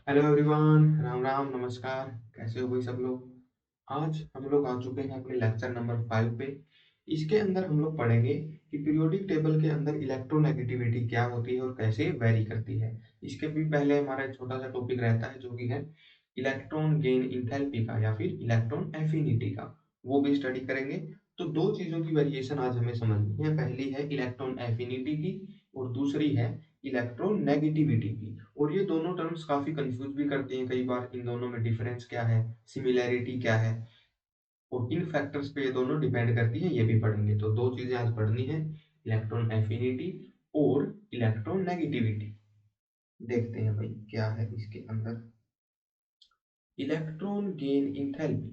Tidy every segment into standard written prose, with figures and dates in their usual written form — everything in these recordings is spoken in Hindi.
हेलो एवरीवन, राम राम, नमस्कार। कैसे हो भाई सब लोग। आज हम लोग आ चुके हैं अपने लेक्चर नंबर 5 पे। इसके अंदर हम लोग पढ़ेंगे कि पीरियोडिक टेबल के अंदर इलेक्ट्रोनेगेटिविटी क्या होती है और कैसे वेरी करती है। इसके भी पहले हमारा एक छोटा सा टॉपिक रहता है जो कि है इलेक्ट्रॉन गेन इंथैल्पी का या फिर इलेक्ट्रॉन एफिनिटी का, वो भी स्टडी करेंगे। तो दो चीजों की वेरिएशन आज हमें समझनी है। पहली है इलेक्ट्रॉन एफिनिटी की और दूसरी है इलेक्ट्रॉन नेगेटिविटी की। और ये दोनों टर्म्स काफी कंफ्यूज भी करती हैं कई बार। इन दोनों में डिफरेंस क्या है, सिमिलैरिटी क्या है, और इन फैक्टर्स पे ये दोनों डिपेंड करती हैं, ये भी पढ़ेंगे। तो दो चीजें आज पढ़नी है, इलेक्ट्रॉन एफिनिटी और इलेक्ट्रॉन नेगेटिविटी। देखते हैं भाई क्या है इसके अंदर। इलेक्ट्रॉन गेन इंथैल्पी,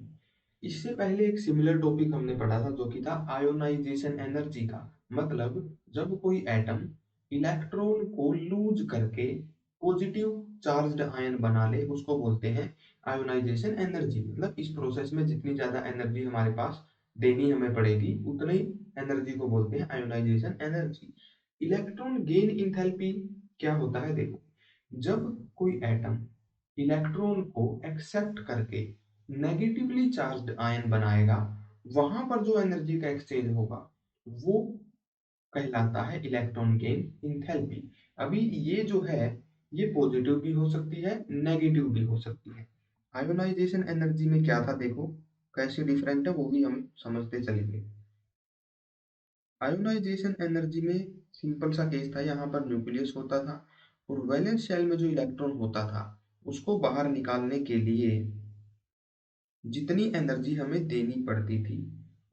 इससे पहले एक सिमिलर टॉपिक हमने पढ़ा था जो कि था आयोनाइजेशन एनर्जी का। मतलब जब कोई एटम इलेक्ट्रॉन को लूज करके पॉजिटिव चार्ज्ड आयन बना ले उसको बोलते हैं आयोनाइजेशन एनर्जी। मतलब इस प्रोसेस में जितनी ज्यादा एनर्जी हमारे पास देनी हमें पड़ेगी उतनी एनर्जी को बोलते हैं ionisation energy. Electron gain enthalpy क्या होता है, देखो। जब कोई एटम इलेक्ट्रॉन को एक्सेप्ट करके नेगेटिवली चार्ज्ड आयन बनाएगा, वहां पर जो एनर्जी का एक्सचेंज होगा वो कहलाता है इलेक्ट्रॉन गेन इंथैल्पी। अभी ये जो है ये पॉजिटिव भी हो सकती है, नेगेटिव भी हो सकती है। आयोनाइजेशन एनर्जी में क्या था, देखो कैसे डिफरेंट है वो भी हम समझते चलेंगे। आयोनाइजेशन एनर्जी में सिंपल सा केस था, यहाँ पर न्यूक्लियस होता था और वैलेंस शेल में जो इलेक्ट्रॉन होता था उसको बाहर निकालने के लिए जितनी एनर्जी हमें देनी पड़ती थी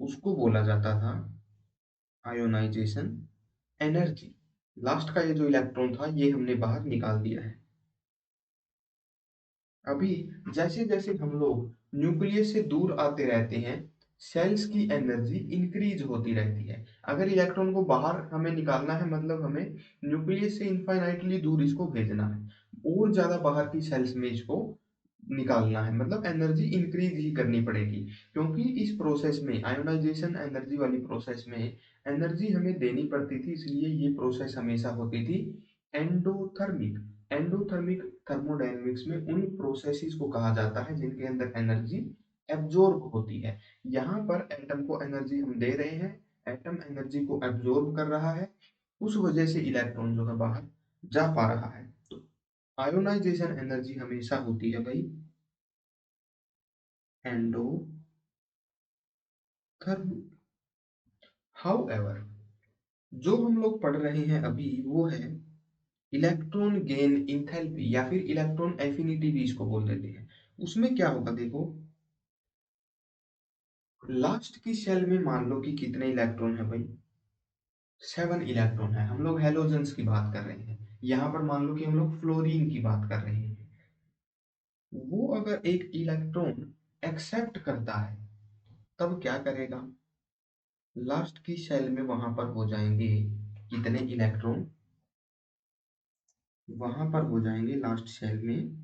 उसको बोला जाता था आयोनाइजेशन एनर्जी। लास्ट का ये जो इलेक्ट्रॉन था ये हमने बाहर निकाल दिया है। अभी जैसे जैसे हम लोग न्यूक्लियस से दूर आते रहते हैं, सेल्स की एनर्जी इंक्रीज होती रहती है। अगर इलेक्ट्रॉन को बाहर हमें निकालना है मतलब हमें न्यूक्लियस से इनफाइनाइटली दूर इसको भेजना है और ज्यादा बाहर की सेल्स में इसको निकालना है, मतलब एनर्जी इंक्रीज ही करनी पड़ेगी। क्योंकि इस प्रोसेस में आयोनाइजेशन एनर्जी वाली प्रोसेस में एनर्जी हमें देनी पड़ती थी, इसलिए ये प्रोसेस हमेशा होती थी एंडोथर्मिक। एंडोथर्मिक थर्मोडायनेमिक्स में उन प्रोसेसेस को कहा जाता है जिनके अंदर एनर्जी एब्जॉर्ब होती है। यहाँ पर एटम को एनर्जी हम दे रहे हैं, एटम एनर्जी को एब्जॉर्ब कर रहा है, उस वजह से इलेक्ट्रॉन जो है बाहर जा पा रहा है। तो आयोनाइजेशन एनर्जी हमेशा होती है भाई एंडोथर्मिक। हाउएवर जो हम लोग पढ़ रहे हैं अभी वो है इलेक्ट्रॉन गेन इंथैल्पी या फिर इलेक्ट्रॉन एफिनिटी भी इसको बोल देते हैं। उसमें क्या होगा, देखो लास्ट की शेल में मान लो कि कितने इलेक्ट्रॉन है भाई, 7 इलेक्ट्रॉन है। हम लोग हेलोजेंस की बात कर रहे हैं, यहाँ पर मान लो कि हम लोग फ्लोरीन की बात कर रहे हैं। वो अगर एक इलेक्ट्रॉन एक्सेप्ट करता है तब क्या करेगा, लास्ट की शेल में वहां पर हो जाएंगे कितने इलेक्ट्रॉन, वहां पर हो जाएंगे लास्ट शेल में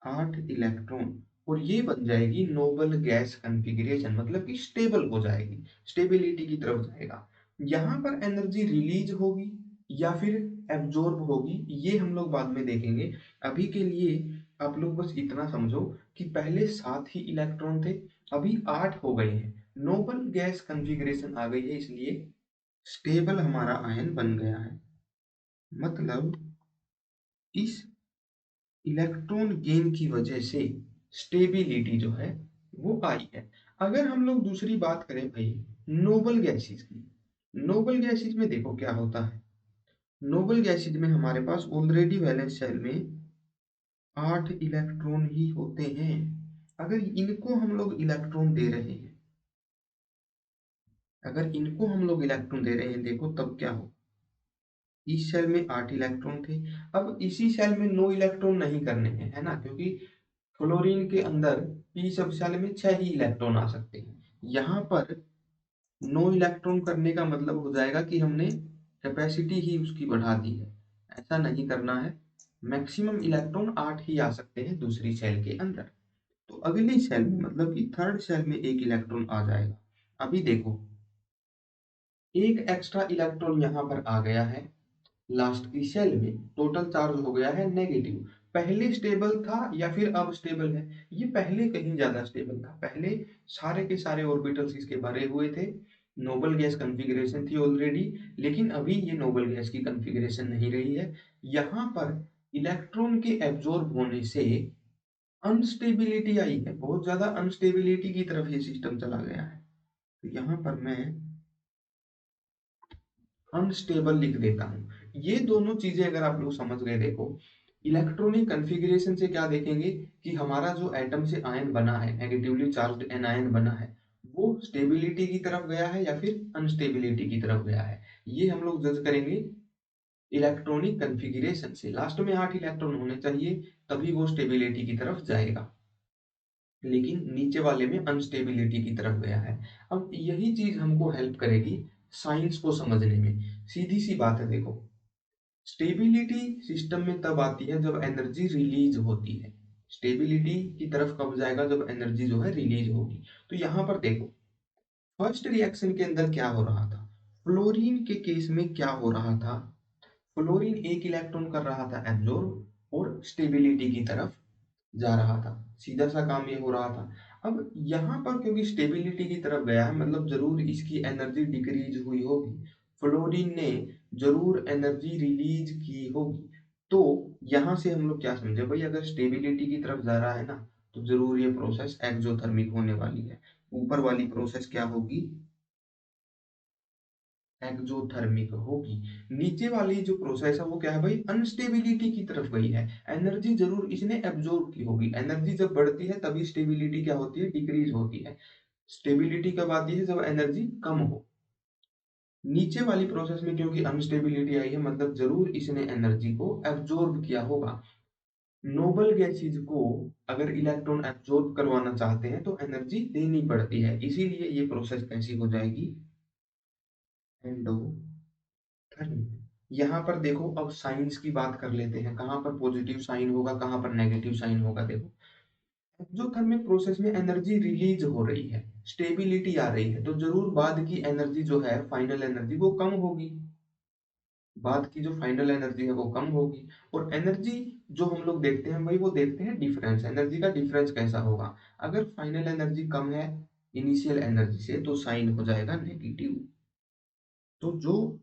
8 इलेक्ट्रॉन। और ये बन जाएगी नोबल गैस कॉन्फ़िगरेशन, मतलब कि स्टेबल हो जाएगी, स्टेबिलिटी की तरफ जाएगा। यहाँ पर एनर्जी रिलीज होगी या फिर एब्जॉर्ब होगी ये हम लोग बाद में देखेंगे। अभी के लिए आप लोग बस इतना समझो कि पहले 7 ही इलेक्ट्रॉन थे, अभी 8 हो गए हैं। नोबल गैस कॉन्फ़िगरेशन आ गई है, इसलिए स्टेबल हमारा आयन बन गया है। मतलब इस इलेक्ट्रॉन गेन की वजह से स्टेबिलिटी जो है वो आई है। अगर हम लोग दूसरी बात करें भाई नोबल गैसेस की, नोबल गैसेस में देखो क्या होता है। नोबल गैसेस में हमारे पास ऑलरेडी वैलेंस शेल में 8 इलेक्ट्रॉन ही होते हैं। अगर इनको हम लोग इलेक्ट्रॉन दे रहे हैं, अगर इनको हम लोग इलेक्ट्रॉन दे रहे हैं, देखो तब क्या हो, इस सेल में 8 इलेक्ट्रॉन थे, अब इसी सेल में 9 इलेक्ट्रॉन नहीं करने हैं, है ना, क्योंकि फ्लोरीन के अंदर पी सब सेल में 6 ही इलेक्ट्रॉन आ सकते हैं। यहाँ पर 9 इलेक्ट्रॉन करने का मतलब हो जाएगा कि हमने कैपेसिटी ही उसकी बढ़ा दी है। ऐसा नहीं करना है, मैक्सिमम इलेक्ट्रॉन 8 ही आ सकते हैं दूसरी सेल के अंदर। तो अगली सेल में मतलब कि थर्ड सेल में 1 इलेक्ट्रॉन आ जाएगा। अभी देखो एक एक्स्ट्रा इलेक्ट्रॉन यहाँ पर आ गया है, लास्ट की सेल में टोटल चार्ज हो गया है नेगेटिव। पहले स्टेबल था या फिर अब स्टेबल है? ये पहले कहीं ज्यादा स्टेबल था। पहले सारे के सारे ऑर्बिटल्स इसके भरे हुए थे, नोबल गैस कॉन्फ़िगरेशन थी ऑलरेडी। लेकिन अभी ये नोबल गैस की कॉन्फ़िगरेशन नहीं रही है। यहाँ पर इलेक्ट्रॉन के एब्जॉर्ब होने से अनस्टेबिलिटी आई है, बहुत ज्यादा अनस्टेबिलिटी की तरफ ये सिस्टम चला गया है। तो यहाँ पर मैं अनस्टेबल लिख देता हूँ। ये दोनों चीजें अगर आप लोग समझ गए, देखो इलेक्ट्रॉनिक कन्फिग्रेशन से क्या देखेंगे कि हमारा जो एटम से आयन बना है, नेगेटिवली चार्ज्ड एनायन बना है, वो स्टेबिलिटी की तरफ गया है या फिर अनस्टेबिलिटी की तरफ गया है। ये हम लोग जज करेंगे इलेक्ट्रॉनिक कन्फिग्रेशन से। लास्ट में 8 इलेक्ट्रॉन होने चाहिए, तभी वो स्टेबिलिटी की तरफ जाएगा, लेकिन नीचे वाले में अनस्टेबिलिटी की तरफ गया है। अब यही चीज हमको हेल्प करेगी साइंस को समझने में। सीधी सी बात है, देखो स्टेबिलिटी सिस्टम में तब आती है जब एनर्जी रिलीज होती है। स्टेबिलिटी की तरफ कब जाएगा? जब एनर्जी जो है रिलीज होगी। तो यहाँ पर देखो फर्स्ट रिएक्शन के अंदर क्या हो रहा था, फ्लोरीन के केस में क्या हो रहा था, फ्लोरीन एक इलेक्ट्रॉन कर रहा था एब्जॉर्ब और स्टेबिलिटी की तरफ जा रहा था। सीधा सा काम ये हो रहा था। अब यहाँ पर क्योंकि स्टेबिलिटी की तरफ गया है, मतलब जरूर इसकी एनर्जी डिक्रीज हुई होगी, फ्लोरीन ने जरूर एनर्जी रिलीज की होगी। तो यहाँ से हम लोग क्या समझे भाई, अगर स्टेबिलिटी की तरफ जा रहा है ना, तो जरूर ये प्रोसेस एक्सोथर्मिक होने वाली है। ऊपर वाली प्रोसेस क्या होगी? एक्सोथर्मिक होगी। नीचे वाली जो प्रोसेस है वो क्या है भाई? अनस्टेबिलिटी की तरफ गई है। एनर्जी जरूर इसने एब्जॉर्ब की होगी। एनर्जी जब बढ़ती है तभी स्टेबिलिटी क्या होती है? डिक्रीज होती है। स्टेबिलिटी कब आती है? जब एनर्जी कम हो। नीचे वाली प्रोसेस में क्योंकि अनस्टेबिलिटी आई है, मतलब जरूर इसने एनर्जी को एब्जॉर्ब किया होगा। नोबल गैसेज को अगर इलेक्ट्रॉन एब्जॉर्ब करवाना चाहते हैं तो एनर्जी देनी पड़ती है, इसीलिए ये प्रोसेस कैसी हो जाएगी? एंडो यहाँ पर देखो, अब साइंस की बात कर लेते हैं। कहाँ पर पॉजिटिव साइन होगा, कहाँ पर नेगेटिव साइन होगा? देखो एक्सोथर्मिक प्रोसेस में एनर्जी रिलीज हो रही है, स्टेबिलिटी आ रही है, तो जरूर बाद की एनर्जी जो है, फाइनल एनर्जी वो कम होगी। बाद की जो फाइनल एनर्जी है वो कम होगी। और एनर्जी जो हम लोग देखते हैं भाई, वो देखते हैं डिफरेंस, एनर्जी का डिफरेंस कैसा होगा। अगर फाइनल एनर्जी कम है इनिशियल एनर्जी से, तो साइन हो जाएगा नेगेटिव। तो जो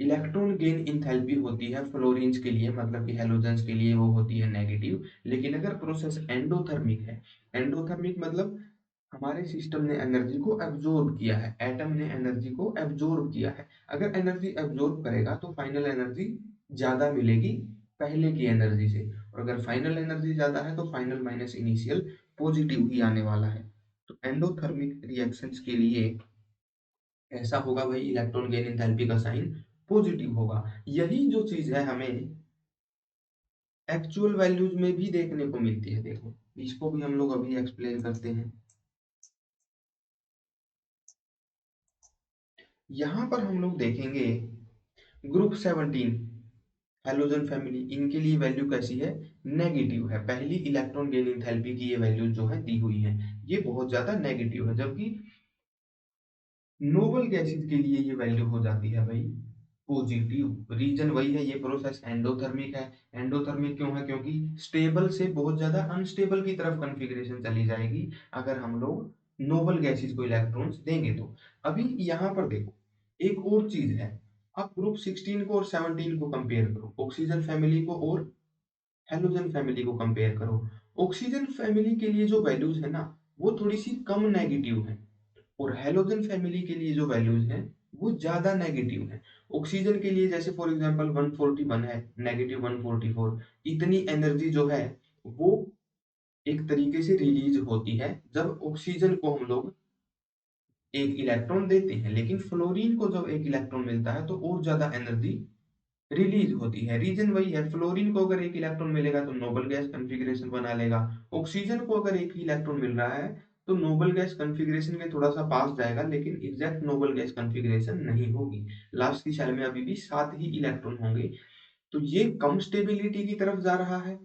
इलेक्ट्रॉन गेन इंथैल्पी होती है फ्लोरीन्स के लिए, मतलब कि हेलोजेंस के लिए, वो होती है नेगेटिव। लेकिन अगर प्रोसेस एंडोथर्मिक है, एंडोथर्मिक मतलब हमारे सिस्टम ने एनर्जी को एब्जॉर्ब किया है, एटम ने एनर्जी को एब्जॉर्ब किया है। अगर एनर्जी एब्जॉर्ब करेगा तो फाइनल एनर्जी ज्यादा मिलेगी पहले की एनर्जी से, और अगर फाइनल एनर्जी ज्यादा है तो फाइनल माइनस इनिशियल पॉजिटिव ही आने वाला है। तो एंडोथर्मिक रिएक्शंस के लिए ऐसा होगा भाई, इलेक्ट्रॉन गेन एंथैल्पी का साइन पॉजिटिव होगा। यही जो चीज है हमें एक्चुअल वैल्यूज में भी देखने को मिलती है। देखो इसको भी हम लोग अभी एक्सप्लेन करते हैं। यहाँ पर हम लोग देखेंगे ग्रुप 17 हेलोजन फैमिली, इनके लिए वैल्यू कैसी है? नेगेटिव है। पहली इलेक्ट्रॉन गेन एंथैल्पी की ये वैल्यू जो है दी हुई है, ये बहुत ज्यादा नेगेटिव है। जबकि नोबल गैसेज के लिए ये वैल्यू हो जाती है भाई पॉजिटिव। रीजन वही है, ये प्रोसेस एंडोथर्मिक है। एंडोथर्मिक क्यों है? क्योंकि स्टेबल से बहुत ज्यादा अनस्टेबल की तरफ कॉन्फ़िगरेशन चली जाएगी अगर हम लोग नोबल गैसेज को इलेक्ट्रॉन्स देंगे तो। अभी यहाँ पर देखो एक और चीज है, आप ग्रुप 16 को और 17 को कंपेयर करो, ऑक्सीजन फैमिली को और हेलोजन फैमिली को कंपेयर करो। ऑक्सीजन फैमिली के लिए जो वैल्यूज है ना, वो थोड़ी सी कम नेगेटिव है, और हेलोजन फैमिली के लिए जो वैल्यूज हैं वो ज्यादा नेगेटिव है। ऑक्सीजन के लिए जैसे फॉर एग्जांपल 141 है, नेगेटिव 144, इतनी एनर्जी जो है वो एक तरीके से रिलीज होती है जब ऑक्सीजन को हम लोग एक इलेक्ट्रॉन देते हैं। लेकिन फ्लोरीन को जब एक इलेक्ट्रॉन मिलता है तो और ज्यादा एनर्जी रिलीज होती है। रीजन वही है, फ्लोरीन को अगर एक इलेक्ट्रॉन मिलेगा तो नोबल गैस कॉन्फ़िगरेशन बना लेगा, ऑक्सीजन को अगर एक ही इलेक्ट्रॉन मिल रहा है तो नोबल गैस कॉन्फ़िगरेशन के थोड़ा सा पास जाएगा, लेकिन एग्जैक्ट नोबल गैस कॉन्फ़िगरेशन नहीं होगी। लास्ट की शेल में अभी भी 7 ही इलेक्ट्रॉन होंगे। तो ये कम स्टेबिलिटी की तरफ जा रहा है,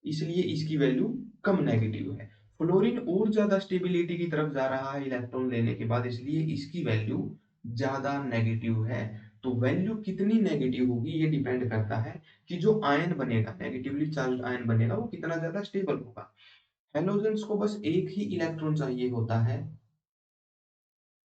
इसलिए इसकी वैल्यू कम नेगेटिव है। फ्लोरीन और ज्यादा स्टेबिलिटी की तरफ जा रहा है इलेक्ट्रॉन लेने के बाद, इसलिए इसकी वैल्यू ज्यादा नेगेटिव है। तो वैल्यू कितनी नेगेटिव होगी ये डिपेंड करता है कि जो आयन बनेगा, नेगेटिवली चार्ज आयन बनेगा, वो कितना ज्यादा स्टेबल होगा। हेलोजेंस को बस एक ही इलेक्ट्रॉन चाहिए होता है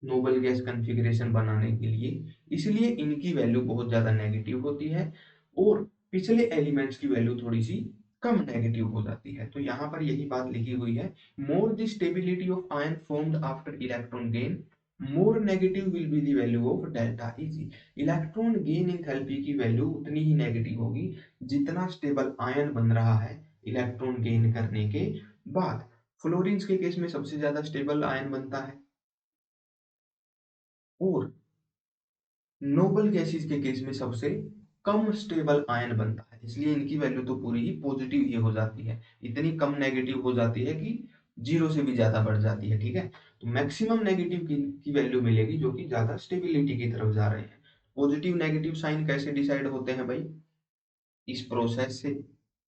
नोबल गैस कॉन्फ़िगरेशन बनाने के लिए, इसलिए इनकी वैल्यू बहुत ज्यादा नेगेटिव होती है और पिछले एलिमेंट्स की वैल्यू थोड़ी सी कम नेगेटिव हो जाती है। तो यहाँ पर यही बात लिखी हुई है, more the stability of ion formed after electron gain, more negative will be the value of delta easy. Electron gain enthalpy की वैल्यू उतनी ही नेगेटिव होगी जितना स्टेबल आयन बन रहा है इलेक्ट्रॉन गेन करने के बाद। फ्लोरीन्स के केस में सबसे ज्यादा स्टेबल आयन बनता है और नोबल गैसेस के केस में सबसे कम स्टेबल आयन बनता है, इसलिए इनकी वैल्यू तो पूरी ही पॉजिटिव ही हो जाती है, इतनी कम नेगेटिव हो जाती है कि जीरो से भी ज्यादा बढ़ जाती है। ठीक है, तो मैक्सिमम नेगेटिव की वैल्यू मिलेगी जो कि ज्यादा स्टेबिलिटी की तरफ जा रहे हैं। पॉजिटिव नेगेटिव साइन कैसे डिसाइड होते हैं भाई, इस प्रोसेस से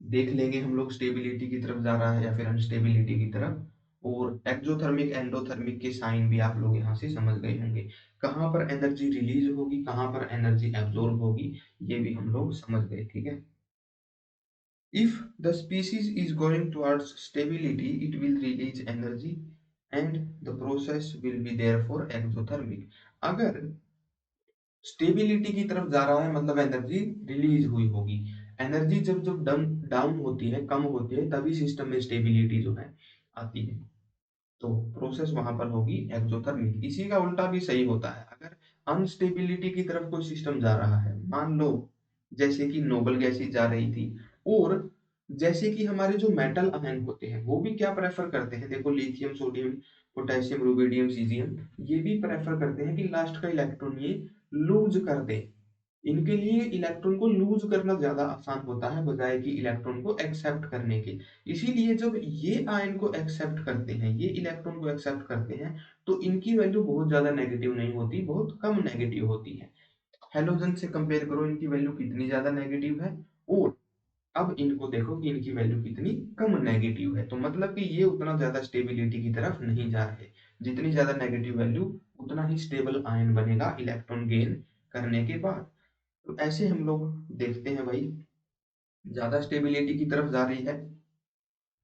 देख लेंगे हम लोग स्टेबिलिटी की तरफ जा रहा है या फिर अनस्टेबिलिटी की तरफ। और एक्सोथर्मिक एंडोथर्मिक के साइन भी आप लोग यहाँ से समझ गए होंगे, कहाँ पर एनर्जी रिलीज होगी कहाँ पर एनर्जी एब्जॉर्ब होगी, ये भी हम लोग समझ गए। ठीक है, if the species is going towards stability it will release energy and the process will be therefore exothermic। अगर स्टेबिलिटी की तरफ जा रहा है मतलब एनर्जी रिलीज हुई होगी, एनर्जी जब जब डाउन डाउन होती है, कम होती है, तभी सिस्टम में स्टेबिलिटी जो है आती है, तो प्रोसेस वहां पर होगी एक्सोथर्मिक। इसी का उल्टा भी सही होता है, अगर अनस्टेबिलिटी की तरफ कोई सिस्टम जा रहा है, मान लो जैसे कि नोबल गैसेस जा रही थी, और जैसे कि हमारे जो मेटल आयन होते हैं वो भी क्या प्रेफर करते हैं, देखो lithium sodium potassium rubidium caesium, ये भी प्रेफर करते हैं कि लास्ट का इलेक्ट्रॉन ये लूज कर दे। इनके लिए इलेक्ट्रॉन को लूज करना ज्यादा आसान होता है बजाय कि इलेक्ट्रॉन को एक्सेप्ट करने के। इसीलिए जब ये आयन को एक्सेप्ट करते हैं, ये इलेक्ट्रॉन को एक्सेप्ट करते हैं, तो इनकी वैल्यू बहुत ज्यादा नेगेटिव नहीं होती, बहुत कम नेगेटिव होती है। हेलोजन से कंपेयर करो, इनकी वैल्यू कितनी ज्यादा नेगेटिव है, और अब इनको देखो कि इनकी वैल्यू कितनी कम नेगेटिव है, तो मतलब कि ये उतना ज्यादा स्टेबिलिटी की तरफ नहीं जा रहे। जितनी ज्यादा नेगेटिव वैल्यू उतना ही स्टेबल आयन बनेगा इलेक्ट्रॉन गेन करने के बाद। तो ऐसे हम लोग देखते हैं भाई, ज्यादा स्टेबिलिटी की तरफ जा रही है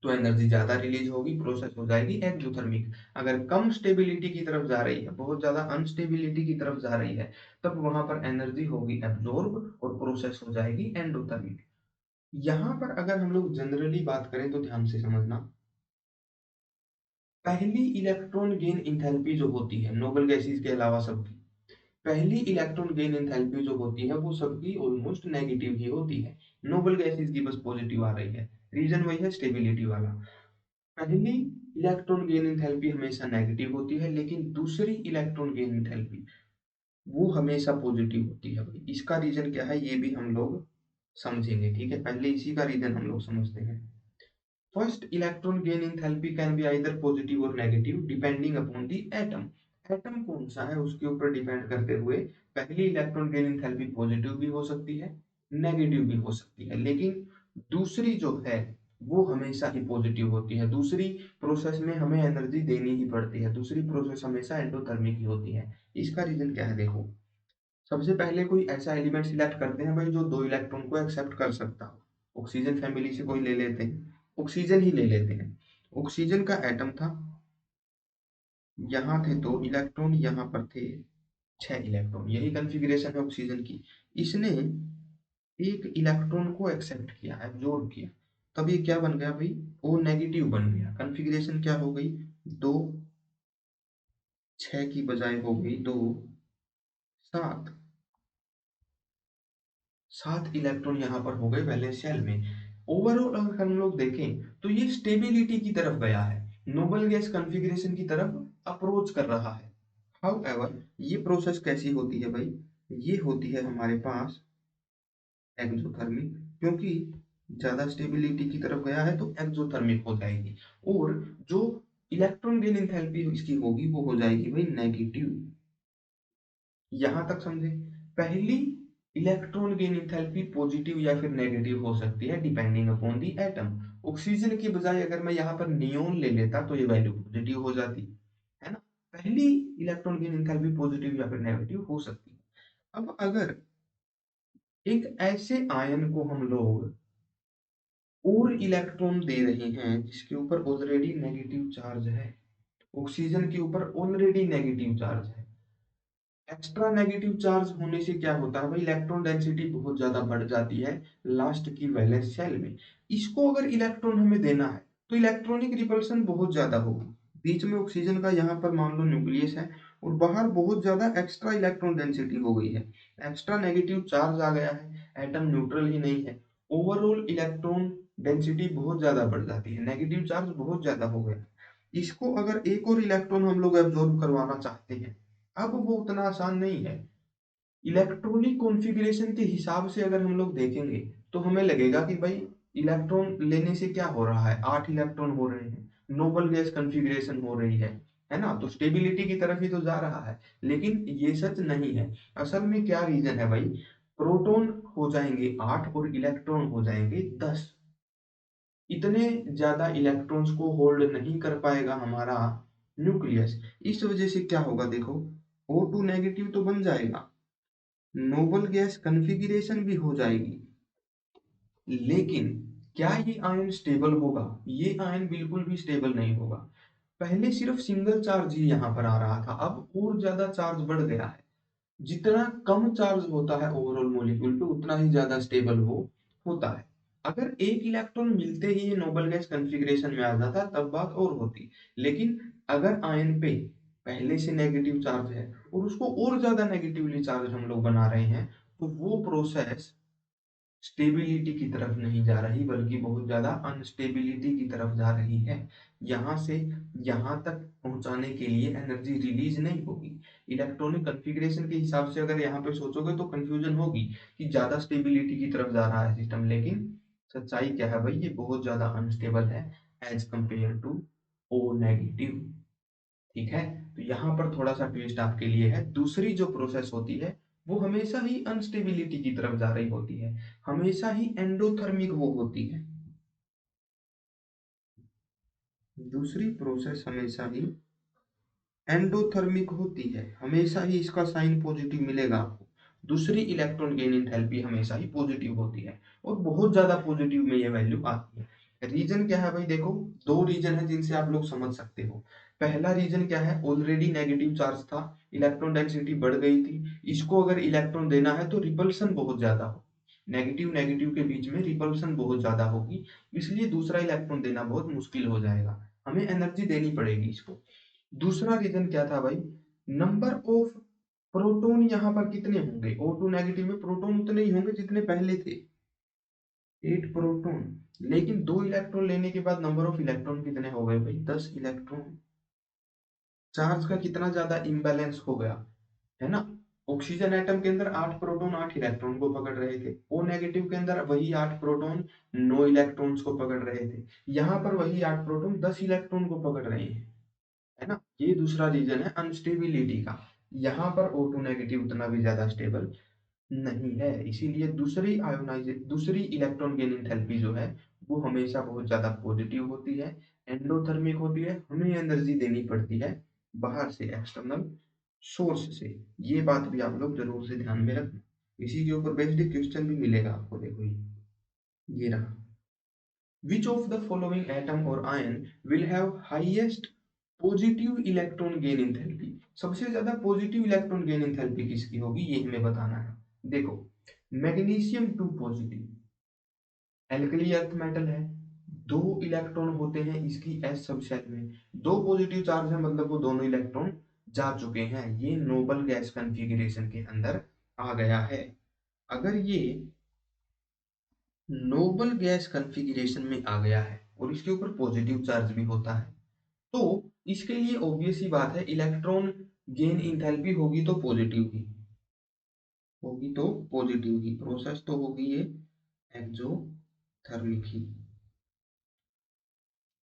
तो एनर्जी ज्यादा रिलीज होगी, प्रोसेस हो जाएगी एक्सोथर्मिक। अगर कम स्टेबिलिटी की तरफ जा रही है, बहुत ज्यादा अनस्टेबिलिटी की तरफ जा रही है, तब वहां पर एनर्जी होगी एब्जॉर्ब और प्रोसेस हो जाएगी एंडोथर्मिक। यहाँ पर अगर हम लोग जनरली बात करें तो ध्यान से समझना, पहली इलेक्ट्रॉन गेन इंथैल्पी जो होती है नोबल गैसेस के अलावा सबकी, पहली इलेक्ट्रॉन गेन एंथैल्पी जो होती है वो सबकी ऑलमोस्ट नेगेटिव ही होती है। नोबल गैसेस की बस पॉजिटिव आ रही है, रीजन वही है स्टेबिलिटी वाला। पहली इलेक्ट्रॉन गेन एंथैल्पी हमेशा नेगेटिव होती है, लेकिन दूसरी इलेक्ट्रॉन गेन एंथैल्पी वो हमेशा पॉजिटिव होती है। भाई इसका रीजन क्या है ये भी हम लोग समझेंगे। ठीक है, पहले इसी का रीजन हम लोग समझते हैं। First electron gain enthalpy can be either positive or negative depending upon the atom। Atom कौन सा है उसके ऊपर डिपेंड करते हुए पहली इलेक्ट्रॉन गेन एंथैल्पी पॉजिटिव भी हो सकती है, नेगेटिव भी हो सकती है, लेकिन दूसरी जो है वो हमेशा ही पॉजिटिव होती है। दूसरी प्रोसेस में हमें एनर्जी देनी ही पड़ती है, दूसरी प्रोसेस हमेशा एंडोथर्मिक ही होती है। इसका रीजन क्या है देखो, सबसे पहले कोई ऐसा एलिमेंट सिलेक्ट करते हैं भाई जो दो इलेक्ट्रॉन को एक्सेप्ट कर सकता हो। ऑक्सीजन फैमिली से कोई ले लेते हैं, ऑक्सीजन ही ले लेते हैं। ऑक्सीजन का एटम था, यहाँ थे दो इलेक्ट्रॉन, यहाँ पर थे 6 इलेक्ट्रॉन, यही कॉन्फ़िगरेशन है ऑक्सीजन की। इसने एक इलेक्ट्रॉन को एक्सेप्ट किया, एब्जॉर्ब किया, तब ये क्या बन गया भाई, ओ नेगेटिव बन गया। कॉन्फ़िगरेशन क्या हो गई, दो 6 की बजाय हो गई 2 7। 7 इलेक्ट्रॉन यहाँ पर हो गए वैलेंस शेल में। ओवरऑल अगर हम लोग देखें तो ये स्टेबिलिटी की तरफ गया है, नोबल गैस कॉन्फ़िगरेशन की तरफ अप्रोच कर रहा है। हाउएवर ये प्रोसेस कैसी होती है भाई, ये होती है हमारे पास एक्सोथर्मिक, क्योंकि ज्यादा स्टेबिलिटी की तरफ गया है तो एक्सोथर्मिक हो जाएगी, और जो इलेक्ट्रॉन गेन एंथैल्पी इसकी होगी वो हो जाएगी भाई नेगेटिव। यहां तक समझे, पहली इलेक्ट्रॉन गेन एंथैल्पी पॉजिटिव या फिर नेगेटिव हो सकती है depending upon the atom. Oxygen की बजाय अगर मैं यहाँ पर नियोन ले लेता तो ये वैल्यू पॉजिटिव हो जाती है ना। पहली इलेक्ट्रॉन गेन एंथैल्पी पॉजिटिव या फिर नेगेटिव हो सकती है। अब अगर एक ऐसे आयन को हम लोग और इलेक्ट्रॉन दे रहे हैं जिसके ऊपर ऑलरेडी नेगेटिव चार्ज है, ऑक्सीजन के ऊपर ऑलरेडी नेगेटिव चार्ज है, एक्स्ट्रा नेगेटिव चार्ज होने से क्या होता है भाई, इलेक्ट्रॉन डेंसिटी बहुत ज्यादा बढ़ जाती है लास्ट की वैलेंस शेल में। इसको अगर इलेक्ट्रॉन हमें देना है तो इलेक्ट्रॉनिक रिपल्शन बहुत ज्यादा होगी। बीच में ऑक्सीजन का यहाँ पर मान लो न्यूक्लियस है और बाहर बहुत ज्यादा एक्स्ट्रा इलेक्ट्रॉन डेंसिटी हो गई है, एक्स्ट्रा नेगेटिव चार्ज आ गया है, एटम न्यूट्रल ही नहीं है, ओवरऑल इलेक्ट्रॉन डेंसिटी बहुत ज्यादा बढ़ जाती है, नेगेटिव चार्ज बहुत ज्यादा हो गया। इसको अगर एक और इलेक्ट्रॉन हम लोग एब्जॉर्ब करवाना चाहते हैं, अब वो उतना आसान नहीं है। इलेक्ट्रॉनिक कॉन्फ़िगरेशन के हिसाब से अगर हम लोग देखेंगे तो हमें लगेगा कि भाई इलेक्ट्रॉन लेने से क्या हो रहा है, 8 इलेक्ट्रॉन हो रहे हैं, नोबल गैस कॉन्फ़िगरेशन हो रही है ना, तो स्टेबिलिटी की तरफ ही तो जा रहा है। लेकिन ये सच नहीं है। असल में क्या रीजन है भाई, प्रोटॉन हो जाएंगे 8 और इलेक्ट्रॉन हो जाएंगे 10। इतने ज्यादा इलेक्ट्रॉन्स को होल्ड नहीं कर पाएगा हमारा न्यूक्लियस। इस वजह से क्या होगा देखो, O2 नेगेटिव तो बन जाएगा, नोबल गैस कन्फिग्रेशन भी हो जाएगी, लेकिन क्या ये आयन स्टेबल होगा? ये आयन बिल्कुल भी स्टेबल नहीं होगा। पहले सिर्फ सिंगल चार्ज ही यहाँ पर आ रहा था, अब और ज्यादा चार्ज बढ़ गया है। जितना कम चार्ज होता है ओवरऑल मॉलिक्यूल पे उतना ही ज्यादा स्टेबल वो होता है। अगर एक इलेक्ट्रॉन मिलते ही ये नोबल गैस कॉन्फ़िगरेशन में आ जाता तब बात और होती। लेकिन अगर आयन पे पहले से नेगेटिव चार्ज है और उसको और ज्यादा नेगेटिवली चार्ज हम लोग बना रहे हैं, तो वो प्रोसेस स्टेबिलिटी की तरफ नहीं जा रही बल्कि बहुत ज्यादा अनस्टेबिलिटी की तरफ जा रही है। यहाँ से यहाँ तक पहुंचाने के लिए एनर्जी रिलीज नहीं होगी। इलेक्ट्रॉनिक कॉन्फ़िगरेशन के हिसाब से अगर यहाँ पे सोचोगे तो कंफ्यूजन होगी कि ज्यादा स्टेबिलिटी की तरफ जा रहा है सिस्टम, लेकिन सच्चाई क्या है भाई, ये बहुत ज्यादा अनस्टेबल है as compare to O negative. ठीक है, तो यहाँ पर थोड़ा सा ट्विस्ट आपके लिए है। दूसरी जो प्रोसेस होती है वो हमेशा ही अनस्टेबिलिटी की तरफ जा रही होती है, हमेशा ही एंडोथर्मिक वो होती है। दूसरी प्रोसेस हमेशा ही एंडोथर्मिक होती है, हमेशा ही इसका साइन पॉजिटिव मिलेगा आपको। दूसरी इलेक्ट्रॉन गेन एंथैल्पी हमेशा ही पॉजिटिव होती है और बहुत ज्यादा पॉजिटिव में ये वैल्यू आती है। रीजन क्या है भाई, देखो दो रीजन है जिनसे आप लोग समझ सकते हो। पहला रीजन क्या है, ऑलरेडी नेगेटिव चार्ज था, इलेक्ट्रॉन डेंसिटी बढ़ गई थी, इसको अगर इलेक्ट्रॉन देना है तो रिपल्सन बहुत ज्यादा हो, नेगेटिव नेगेटिव के बीच में रिपल्सन बहुत ज्यादा होगी, इसलिए दूसरा इलेक्ट्रॉन देना बहुत मुश्किल हो जाएगा, हमें एनर्जी देनी पड़ेगी इसको। दूसरा रीजन क्या था भाई, नंबर ऑफ प्रोटॉन यहाँ पर कितने होंगे, O2 नेगेटिव में प्रोटॉन उतने ही होंगे जितने पहले थे, 8 प्रोटॉन। लेकिन 2 इलेक्ट्रॉन लेने के बाद नंबर ऑफ इलेक्ट्रॉन कितने हो गए भाई, 10 इलेक्ट्रॉन। चार्ज का कितना ज्यादा इम्बैलेंस हो गया, है ना। ऑक्सीजन एटम के अंदर 8 प्रोटॉन 8 इलेक्ट्रॉन को पकड़ रहे थे, ओ नेगेटिव के अंदर वही 8 प्रोटॉन 9 इलेक्ट्रॉन्स को पकड़ रहे थे, यहाँ पर वही 8 प्रोटॉन 10 इलेक्ट्रॉन को पकड़ रहे हैं, है ना। ये दूसरा रीजन है अनस्टेबिलिटी का। यहाँ पर O2 नेगेटिव उतना भी ज्यादा स्टेबल नहीं है, इसीलिए दूसरी इलेक्ट्रॉन गेन एंथैल्पी जो है वो हमेशा बहुत ज्यादा पॉजिटिव होती है, एंडोथर्मिक होती है, हमें एनर्जी देनी पड़ती है बाहर से, एक्सटर्नल सोर्स से। ये बात भी आप लोग जरूर से ध्यान में रखना, इसी के ऊपर बेस्ड क्वेश्चन भी मिलेगा आपको। देखो ये रहा, which of the following atom or ion will have highest positive electron gain enthalpy, सबसे ज्यादा पॉजिटिव इलेक्ट्रॉन गेन एंथैल्पी किसकी होगी ये हमें बताना है। देखो magnesium 2 positive, alkali earth metal है, 2 इलेक्ट्रॉन होते हैं इसकी एस सब शेल में, 2 पॉजिटिव चार्ज है मतलब वो दोनों इलेक्ट्रॉन जा चुके हैं, ये नोबल गैस कॉन्फ़िगरेशन के अंदर आ गया है। अगर ये नोबल गैस कॉन्फ़िगरेशन में आ गया है और इसके ऊपर पॉजिटिव चार्ज भी होता है, तो इसके लिए ऑब्वियस ही बात है इलेक्ट्रॉन गेन इंथैल्पी होगी तो पॉजिटिव ही होगी, तो पॉजिटिव ही प्रोसेस तो होगी ये एक्सोथर्मिक ही।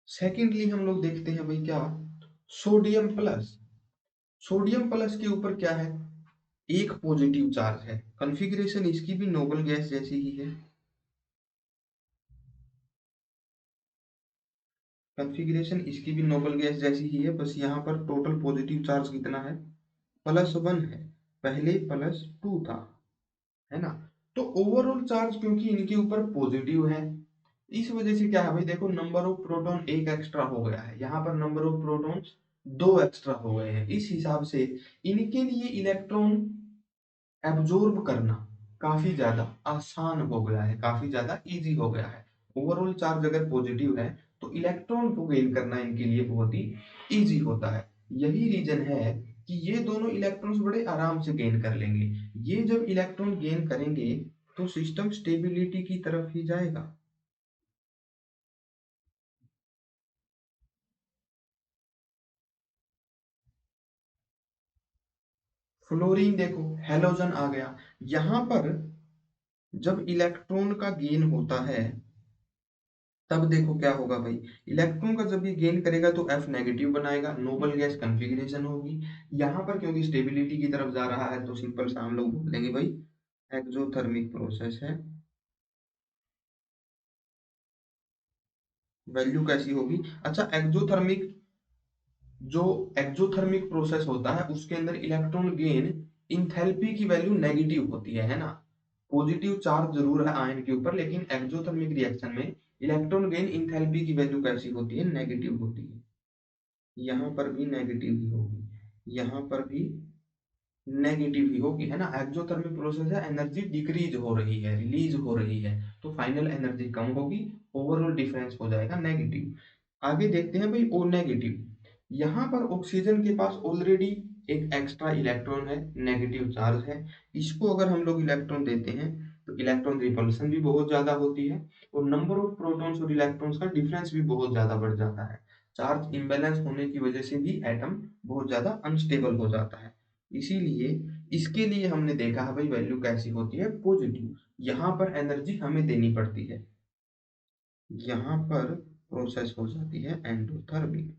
सेकेंडली हम लोग देखते हैं भाई क्या, सोडियम प्लस, सोडियम प्लस के ऊपर क्या है, एक पॉजिटिव चार्ज है, कॉन्फ़िगरेशन इसकी भी नोबल गैस जैसी ही है, कॉन्फ़िगरेशन इसकी भी नोबल गैस जैसी ही है, बस यहाँ पर टोटल पॉजिटिव चार्ज कितना है, +1 है। पहले +2 था, है ना। तो ओवरऑल चार्ज क्योंकि इनके ऊपर पॉजिटिव है, इस वजह से क्या है भाई, देखो नंबर ऑफ प्रोटॉन एक एक्स्ट्रा हो गया है, यहाँ पर नंबर ऑफ प्रोटॉन्स दो एक्स्ट्रा हो गए हैं। इस हिसाब से इनके लिए इलेक्ट्रॉन एब्जॉर्ब करना काफी ज्यादा आसान हो गया है, काफी ज्यादा इजी हो गया है। ओवरऑल चार्ज अगर पॉजिटिव है तो इलेक्ट्रॉन को गेन करना इनके लिए बहुत ही इजी होता है। यही रीजन है कि ये दोनों इलेक्ट्रॉन्स बड़े आराम से गेन कर लेंगे। ये जब इलेक्ट्रॉन गेन करेंगे तो सिस्टम स्टेबिलिटी की तरफ ही जाएगा। फ्लोरीन देखो हेलोजन आ गया। यहां पर जब इलेक्ट्रॉन का गेन होता है तब देखो क्या होगा भाई, इलेक्ट्रॉन का जब ये गेन करेगा तो F नेगेटिव बनाएगा, नोबल गैस कॉन्फ़िगरेशन होगी। यहाँ पर क्योंकि स्टेबिलिटी की तरफ जा रहा है तो सिंपल सा हम लोग बोल देंगे भाई एक्सोथर्मिक प्रोसेस है। वैल्यू कैसी होगी, अच्छा एक्सोथर्मिक, जो एक्सोथर्मिक प्रोसेस होता है उसके अंदर इलेक्ट्रॉन गेन इंथैल्पी की वैल्यू नेगेटिव होती है ना। पॉजिटिव चार्ज जरूर है आयन के ऊपर, लेकिन एक्सोथर्मिक रिएक्शन में इलेक्ट्रॉन गेन इंथैल्पी की वैल्यू कैसी होती है, नेगेटिव होती है। यहाँ पर भी नेगेटिव ही होगी, यहाँ पर भी नेगेटिव ही होगी, है ना। एक्सोथर्मिक प्रोसेस है, एनर्जी डिक्रीज हो रही है, रिलीज हो रही है, तो फाइनल एनर्जी कम होगी, ओवरऑल डिफरेंस हो जाएगा नेगेटिव। आगे देखते हैं भाई ओ नेगेटिव। यहाँ पर ऑक्सीजन के पास ऑलरेडी एक एक्स्ट्रा इलेक्ट्रॉन है, नेगेटिव चार्ज है। इसको अगर हम लोग इलेक्ट्रॉन देते हैं तो इलेक्ट्रॉन रिपल्सन भी बहुत ज्यादा होती है और नंबर ऑफ प्रोटॉन्स और इलेक्ट्रॉन्स का डिफरेंस भी बहुत ज्यादा बढ़ जाता है। चार्ज इम्बैलेंस होने की वजह से भी एटम बहुत ज्यादा अनस्टेबल हो जाता है। इसीलिए इसके लिए हमने देखा है भाई वैल्यू कैसी होती है, पॉजिटिव। यहाँ पर एनर्जी हमें देनी पड़ती है, यहाँ पर प्रोसेस हो जाती है एंडोथर्मिक।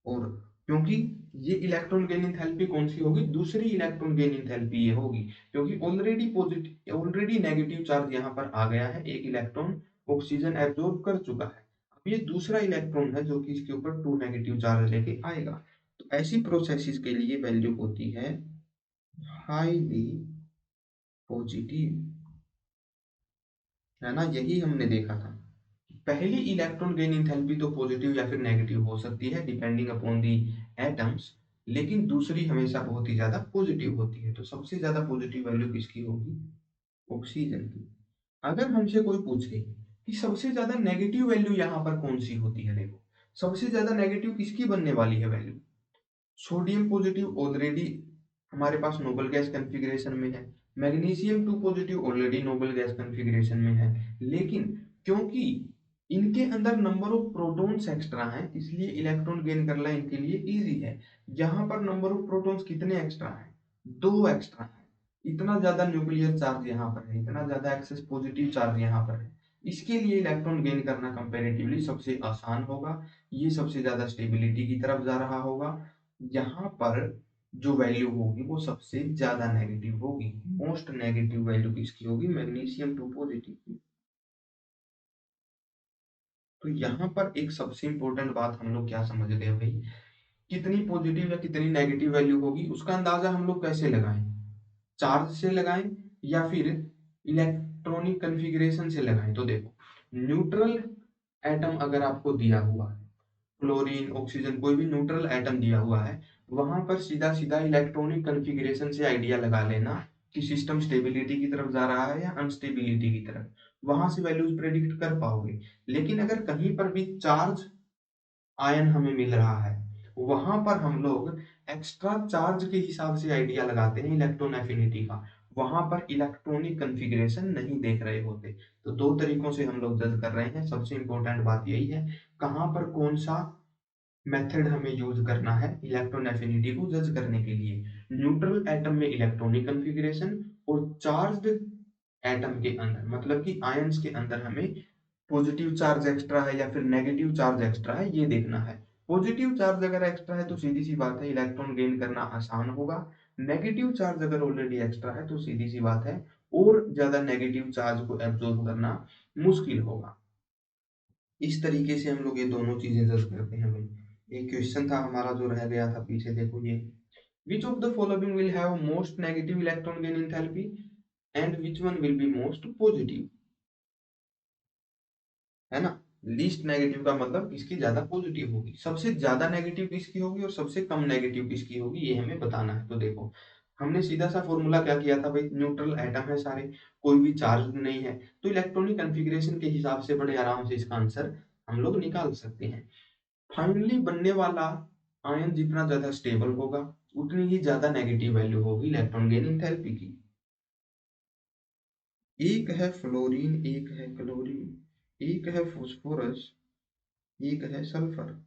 और क्योंकि ये इलेक्ट्रॉन गेन इंथैल्पी कौन सी होगी, दूसरी इलेक्ट्रॉन गेन इंथैल्पी ये होगी, क्योंकि already positive, already negative charge यहाँ पर आ गया है, एक इलेक्ट्रॉन ऑक्सीजन एब्जॉर्ब कर चुका है। अब ये दूसरा इलेक्ट्रॉन है जो कि इसके ऊपर टू नेगेटिव चार्ज लेके आएगा। तो ऐसी प्रोसेसेस के लिए वैल्यू होती है हाईली पॉजिटिव, है ना। यही हमने देखा था, पहली इलेक्ट्रॉन गेन इंथैल्पी तो पॉजिटिव या फिर नेगेटिव हो सकती है डिपेंडिंग अपॉन दी एटम्स, लेकिन दूसरी हमेशा बहुत ही ज्यादा पॉजिटिव होती है। तो सबसे ज्यादा पॉजिटिव वैल्यू किसकी होगी, ऑक्सीजन की। अगर हमसे कोई पूछे कि सबसे ज्यादा नेगेटिव वैल्यू यहाँ पर कौन सी होती है, देखो सबसे ज्यादा नेगेटिव किसकी बनने वाली है वैल्यू, सोडियम पॉजिटिव ऑलरेडी हमारे पास नोबल गैस कॉन्फ़िगरेशन में है, magnesium 2 positive already noble gas configuration में है, लेकिन क्योंकि इनके अंदर नंबर ऑफ प्रोटॉन्स एक्स्ट्रा हैं इसलिए इलेक्ट्रॉन गेन करना इनके लिए इजी है। यहाँ पर नंबर ऑफ प्रोटॉन्स कितने एक्स्ट्रा हैं, दो एक्स्ट्रा है। इतना ज्यादा न्यूक्लियर चार्ज यहाँ पर है, इतना ज्यादा एक्सेस पॉजिटिव चार्ज यहाँ पर है, इसके लिए इलेक्ट्रॉन गेन करना कंपैरेटिवली सबसे आसान होगा। ये सबसे ज्यादा स्टेबिलिटी की तरफ जा रहा होगा। यहाँ पर जो वैल्यू होगी वो सबसे ज्यादा नेगेटिव होगी, मोस्ट नेगेटिव वैल्यू किसकी होगी, मैग्नीशियम 2 पॉजिटिव की। तो यहाँ पर एक सबसे इंपॉर्टेंट बात हम लोग क्या समझ गए भाई, कितनी पॉजिटिव या कितनी नेगेटिव वैल्यू होगी उसका अंदाजा हम लोग कैसे लगाएं, चार्ज से लगाएं या फिर इलेक्ट्रॉनिक कन्फिग्रेशन से लगाएं। तो देखो न्यूट्रल एटम अगर आपको दिया हुआ है, क्लोरीन ऑक्सीजन कोई भी न्यूट्रल एटम दिया हुआ है, वहां पर सीधा सीधा इलेक्ट्रॉनिक कन्फिग्रेशन से आइडिया लगा लेना कि सिस्टम स्टेबिलिटी की तरफ जा रहा है या अनस्टेबिलिटी की तरफ, वहां से वैल्यूज प्रेडिक्ट कर पाओगे। लेकिन अगर कहीं पर भी चार्ज आयन हमें मिल रहा है, वहां पर हम लोग एक्स्ट्रा चार्ज के हिसाब से आइडिया लगाते हैं इलेक्ट्रॉन एफिनिटी का, वहां पर इलेक्ट्रॉनिक कन्फिग्रेशन नहीं देख रहे होते। तो दो तरीकों से हम लोग जज कर रहे हैं, सबसे इंपॉर्टेंट बात यही है कहां पर कौन सा मेथड हमें यूज करना है इलेक्ट्रॉन एफिनिटी को जज करने के लिए। न्यूट्रल एटम में इलेक्ट्रॉनिक कन्फिग्रेशन और चार्ज्ड एटम के अंदर मतलब कि आयंस के अंदर हमें पॉजिटिव चार्ज एक्स्ट्रा है या फिर नेगेटिव चार्ज एक्स्ट्रा है ये देखना है। पॉजिटिव चार्ज अगर एक्स्ट्रा है तो सीधी सी बात है इलेक्ट्रॉन गेन करना आसान होगा, नेगेटिव चार्ज अगर ऑलरेडी एक्स्ट्रा है तो सीधी सी बात है और ज्यादा नेगेटिव चार्ज को एब्जॉर्ब करना मुश्किल होगा। इस तरीके से हम लोग ये दोनों चीजें जज करते हैं भाई। एक क्वेश्चन था हमारा जो रह गया था पीछे, देखो ये which of the following will have most negative electron gain enthalpy and which one will be most positive, है ना। लीस्ट नेगेटिव का मतलब किसकी ज्यादा पॉजिटिव होगी, सबसे ज्यादा नेगेटिव किसकी होगी और सबसे कम नेगेटिव किसकी होगी, ये हमें बताना है। तो देखो हमने सीधा सा फॉर्मूला क्या किया था भाई, न्यूट्रल एटम है सारे, कोई भी चार्ज नहीं है, तो इलेक्ट्रॉनिक कन्फिग्रेशन के हिसाब से बड़े आराम से इसका आंसर हम लोग निकाल सकते हैं। फाइनली बनने वाला आयन जितना ज्यादा स्टेबल होगा उतनी ही ज्यादा नेगेटिव वैल्यू होगी इलेक्ट्रॉन गेन एंथैल्पी की। एक है फ्लोरीन, एक है क्लोरीन, एक है फास्फोरस, एक है सल्फर।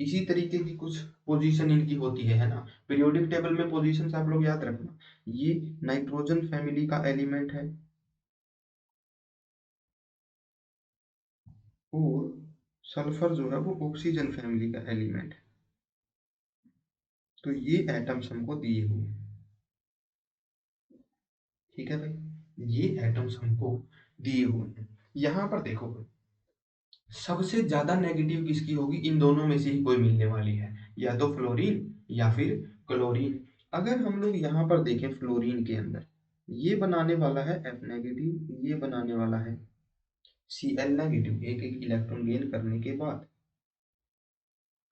इसी तरीके की कुछ पोजीशन इनकी होती है ना। पीरियोडिक टेबल में पोजीशंस आप लोग याद रखना, ये नाइट्रोजन फैमिली का एलिमेंट है और सल्फर जो है वो ऑक्सीजन फैमिली का एलिमेंट है। तो ये एटम्स हमको दिए हुए हैं, ठीक है भाई, ये एटम्स हमको दिए हुए हैं। यहाँ पर देखो सबसे ज्यादा नेगेटिव किसकी होगी, इन दोनों में से ही कोई मिलने वाली है, या तो फ्लोरीन या फिर क्लोरीन। अगर हम लोग यहाँ पर देखें फ्लोरीन के अंदर, ये बनाने वाला है F नेगेटिव, ये बनाने वाला है Cl नेगेटिव, एक एक इलेक्ट्रॉन गेन करने के बाद।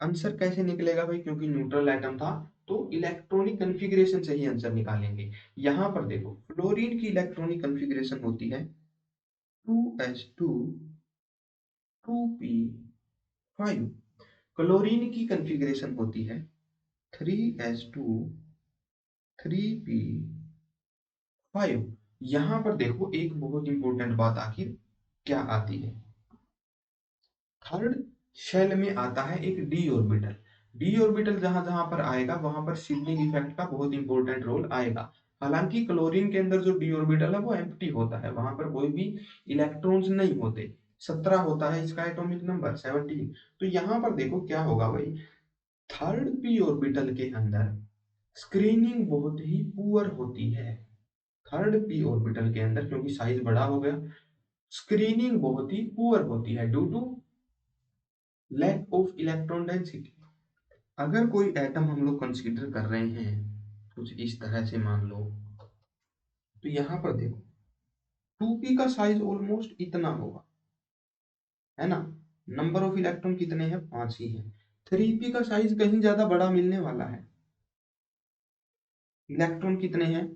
आंसर कैसे निकलेगा भाई, क्योंकि न्यूट्रल एटम था तो इलेक्ट्रॉनिक कन्फिग्रेशन से ही आंसर निकालेंगे। यहाँ पर देखो फ्लोरीन की इलेक्ट्रॉनिक कन्फिग्रेशन होती है 2s2 2p5। क्लोरीन की कन्फिग्रेशन होती है 3s2 3p5। यहां पर देखो एक बहुत इंपॉर्टेंट बात आखिर क्या आती है, थर्ड शेल में आता है एक डी ऑर्बिटल। डी ऑर्बिटल जहां जहां पर आएगा वहां पर शिफ्टिंग इफेक्ट का बहुत इंपॉर्टेंट रोल आएगा। हालांकि क्लोरीन के अंदर जो डी ऑर्बिटल है वो एम्प्टी होता है, वहां पर कोई भी इलेक्ट्रॉन्स नहीं होते, 17 होता है इसका एटॉमिक नंबर 17। तो यहाँ पर देखो क्या होगा भाई, थर्ड पी ऑर्बिटल के अंदर स्क्रीनिंग बहुत ही पुअर होती है। थर्ड पी ऑर्बिटल के अंदर क्योंकि साइज बड़ा हो गया, स्क्रीनिंग बहुत ही पुअर होती है due to lack of electron density. अगर कोई एटम हम लोग कंसीडर कर रहे हैं कुछ इस तरह से मान लो, तो यहां पर देखो 2p का साइज ऑलमोस्ट इतना होगा, है ना। नंबर ऑफ इलेक्ट्रॉन कितने हैं, 5 ही है। 3p का साइज कहीं ज्यादा बड़ा मिलने वाला है, इलेक्ट्रॉन कितने हैं,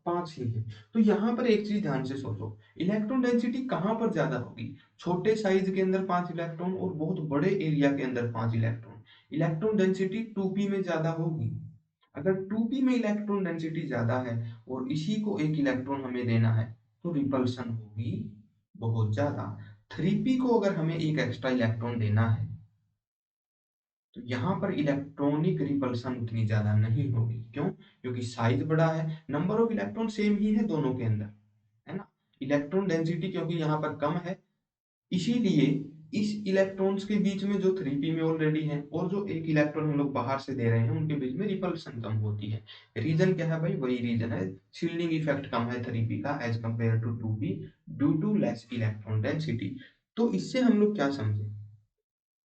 5 ही हैं। तो यहाँ पर एक चीज ध्यान से सोचो, इलेक्ट्रॉन डेंसिटी कहाँ पर ज्यादा होगी, छोटे साइज के अंदर 5 इलेक्ट्रॉन और बहुत बड़े एरिया के अंदर 5 इलेक्ट्रॉन। इलेक्ट्रॉन डेंसिटी 2p में ज्यादा होगी। अगर 2p में इलेक्ट्रॉन डेंसिटी ज्यादा है और इसी को एक इलेक्ट्रॉन हमें देना है तो रिपल्सन होगी बहुत ज्यादा। 3p को अगर हमें एक एक्स्ट्रा इलेक्ट्रॉन देना है तो यहाँ पर इलेक्ट्रॉनिक रिपल्सन उतनी ज्यादा नहीं होगी, क्यों, क्योंकि साइज बड़ा है, नंबर ऑफ इलेक्ट्रॉन सेम ही है दोनों के अंदर, है ना। इलेक्ट्रॉन डेंसिटी क्योंकि यहाँ पर कम है, इसीलिए इस इलेक्ट्रॉन्स के बीच में जो 3p में ऑलरेडी है और जो एक इलेक्ट्रॉन हम लोग बाहर से दे रहे हैं उनके बीच में रिपल्सन कम होती है। रीजन क्या है भाई, वही रीजन है, शील्डिंग इफेक्ट कम है 3p का as compare to 2p due to less electron density. तो इससे हम लोग क्या समझे,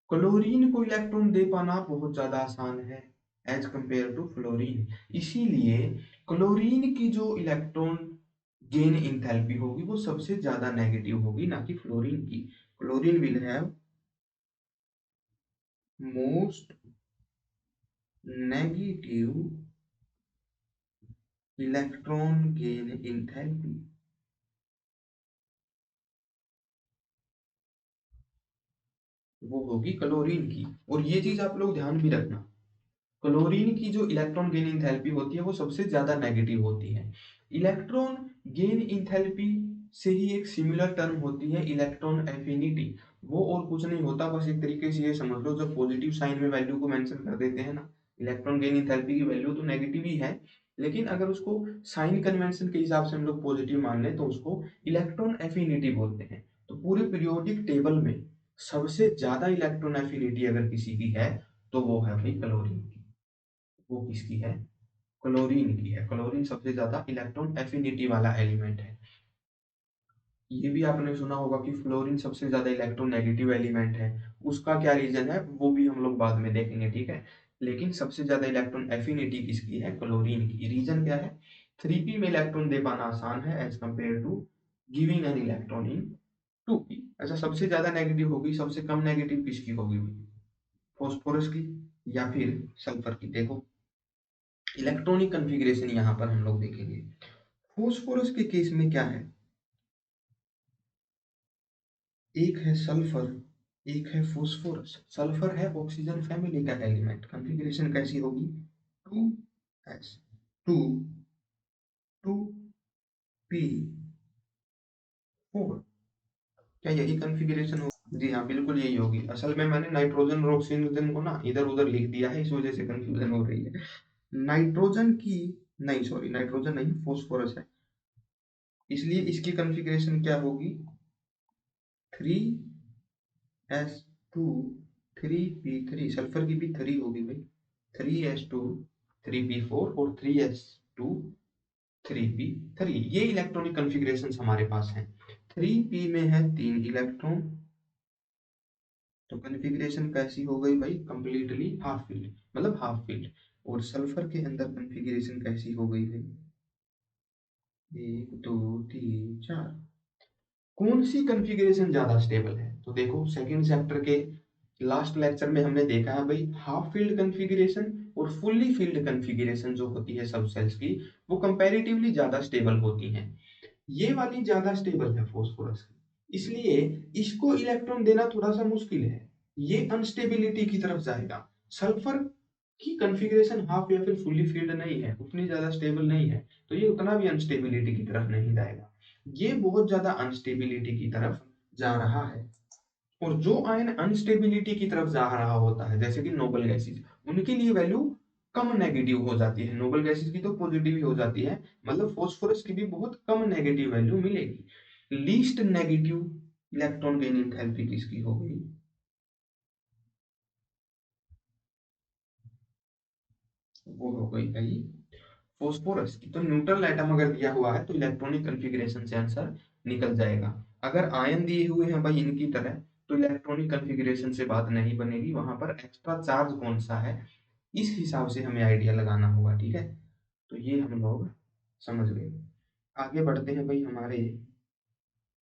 क्लोरीन को इलेक्ट्रॉन दे पाना बहुत ज्यादा आसान है एज कंपेयर टू फ्लोरीन। इसीलिए क्लोरीन की जो इलेक्ट्रॉन गेन इंथैल्पी होगी वो सबसे ज्यादा नेगेटिव होगी, ना कि फ्लोरीन की। Chlorine will have most negative electron gain enthalpy, वो होगी क्लोरीन की। और ये चीज आप लोग ध्यान भी रखना, क्लोरीन की जो इलेक्ट्रॉन गेन इंथैल्पी होती है वो सबसे ज्यादा नेगेटिव होती है। इलेक्ट्रॉन गेन इंथैल्पी से ही एक सिमिलर टर्म होती है इलेक्ट्रॉन एफिनिटी। वो और कुछ नहीं होता, बस एक तरीके से ये समझ लो, जब पॉजिटिव साइन में वैल्यू को मेंशन कर देते हैं ना, इलेक्ट्रॉन गेन इंथैल्पी की वैल्यू तो नेगेटिव ही है, लेकिन अगर उसको साइन कन्वेंशन के हिसाब से हम लोग पॉजिटिव मान लें तो उसको इलेक्ट्रॉन एफिनिटी बोलते हैं। तो पूरे पीरियोडिक टेबल में सबसे ज्यादा इलेक्ट्रॉन एफिनिटी अगर किसी की है तो वो है भाई क्लोरीन की। वो किसकी है, क्लोरीन की है। क्लोरीन सबसे ज्यादा इलेक्ट्रॉन एफिनिटी वाला एलिमेंट है। ये भी आपने सुना होगा कि फ्लोरीन सबसे ज्यादा इलेक्ट्रोनेगेटिव एलिमेंट है, उसका क्या रीजन है वो भी हम लोग बाद में देखेंगे, ठीक है। लेकिन सबसे ज्यादा इलेक्ट्रॉन एफिनिटी किसकी है? क्लोरीन की। रीजन क्या है? 3p में इलेक्ट्रॉन दे पाना आसान है as compare to giving an electron in 2p। अच्छा, सबसे ज्यादा नेगेटिव होगी, सबसे कम नेगेटिव किसकी होगी? फॉस्फोरस की या फिर सल्फर की? देखो इलेक्ट्रॉनिक कन्फिग्रेशन यहाँ पर हम लोग देखेंगे। फॉस्फोरस के केस में क्या है? एक है सल्फर, एक है फॉस्फोरस। सल्फर है ऑक्सीजन फैमिली का एलिमेंट। कॉन्फ़िगरेशन कैसी होगी? 2s 2 2p 4। क्या यही कॉन्फ़िगरेशन हो? जी हाँ, बिल्कुल यही होगी। असल में मैंने नाइट्रोजन और ऑक्सीजन को ना इधर उधर लिख दिया है, इस वजह से कंफ्यूजन हो रही है। नाइट्रोजन की नहीं, सॉरी, नाइट्रोजन नहीं, फॉस्फोरस है, इसलिए इसकी कॉन्फ़िगरेशन क्या होगी? 3s2 3p3। सल्फर की भी 3 होगी भाई, 3s2 3p4 और 3s2 3p3। ये इलेक्ट्रॉनिक कॉन्फ़िगरेशंस हमारे पास हैं। 3p में है 3 इलेक्ट्रॉन, तो कॉन्फ़िगरेशन कैसी हो गई भाई? कंप्लीटली हाफ फील्ड, मतलब हाफ फील्ड। और सल्फर के अंदर कॉन्फ़िगरेशन कैसी हो गई भाई? 1 2 3 4। कौन सी कॉन्फ़िगरेशन ज्यादा स्टेबल है? तो देखो सेकंड चैप्टर के लास्ट लेक्चर में हमने देखा है भाई, हाफ फील्ड कॉन्फ़िगरेशन और फुल्ली फील्ड कॉन्फ़िगरेशन जो होती है सब सेल्स की, वो कंपैरेटिवली ज्यादा स्टेबल होती हैं। ये वाली ज्यादा स्टेबल है फॉस्फोरस की, इसलिए इसको इलेक्ट्रॉन देना थोड़ा सा मुश्किल है, ये अनस्टेबिलिटी की तरफ जाएगा। सल्फर की कॉन्फ़िगरेशन हाफ या फिर फुल्ली फील्ड नहीं है, उतनी ज्यादा स्टेबल नहीं है, तो ये उतना भी अनस्टेबिलिटी की तरफ नहीं जाएगा। ये बहुत ज्यादा अनस्टेबिलिटी की तरफ जा रहा है। और जो आयन अनस्टेबिलिटी की तरफ जा रहा होता है, जैसे कि नोबल गैसेस, उनके लिए वैल्यू कम नेगेटिव हो जाती है। नोबल गैसेस की तो पॉजिटिव ही हो जाती है, मतलब फॉस्फोरस की भी बहुत कम नेगेटिव वैल्यू मिलेगी। Least negative electron gain enthalpy किसकी हो गई? वो हो गई भाई फॉस्फोरस की। तो न्यूट्रल एटम अगर दिया हुआ है तो इलेक्ट्रॉनिक कॉन्फ़िगरेशन से आंसर निकल जाएगा। अगर आयन दिए हुए हैं भाई इनकी तरह, तो इलेक्ट्रॉनिक कॉन्फ़िगरेशन से बात नहीं बनेगी, वहां पर एक्स्ट्रा चार्ज कौन सा है इस हिसाब से हमें आइडिया लगाना होगा। ठीक है, तो ये हम लोग समझ गए। आगे बढ़ते हैं भाई हमारे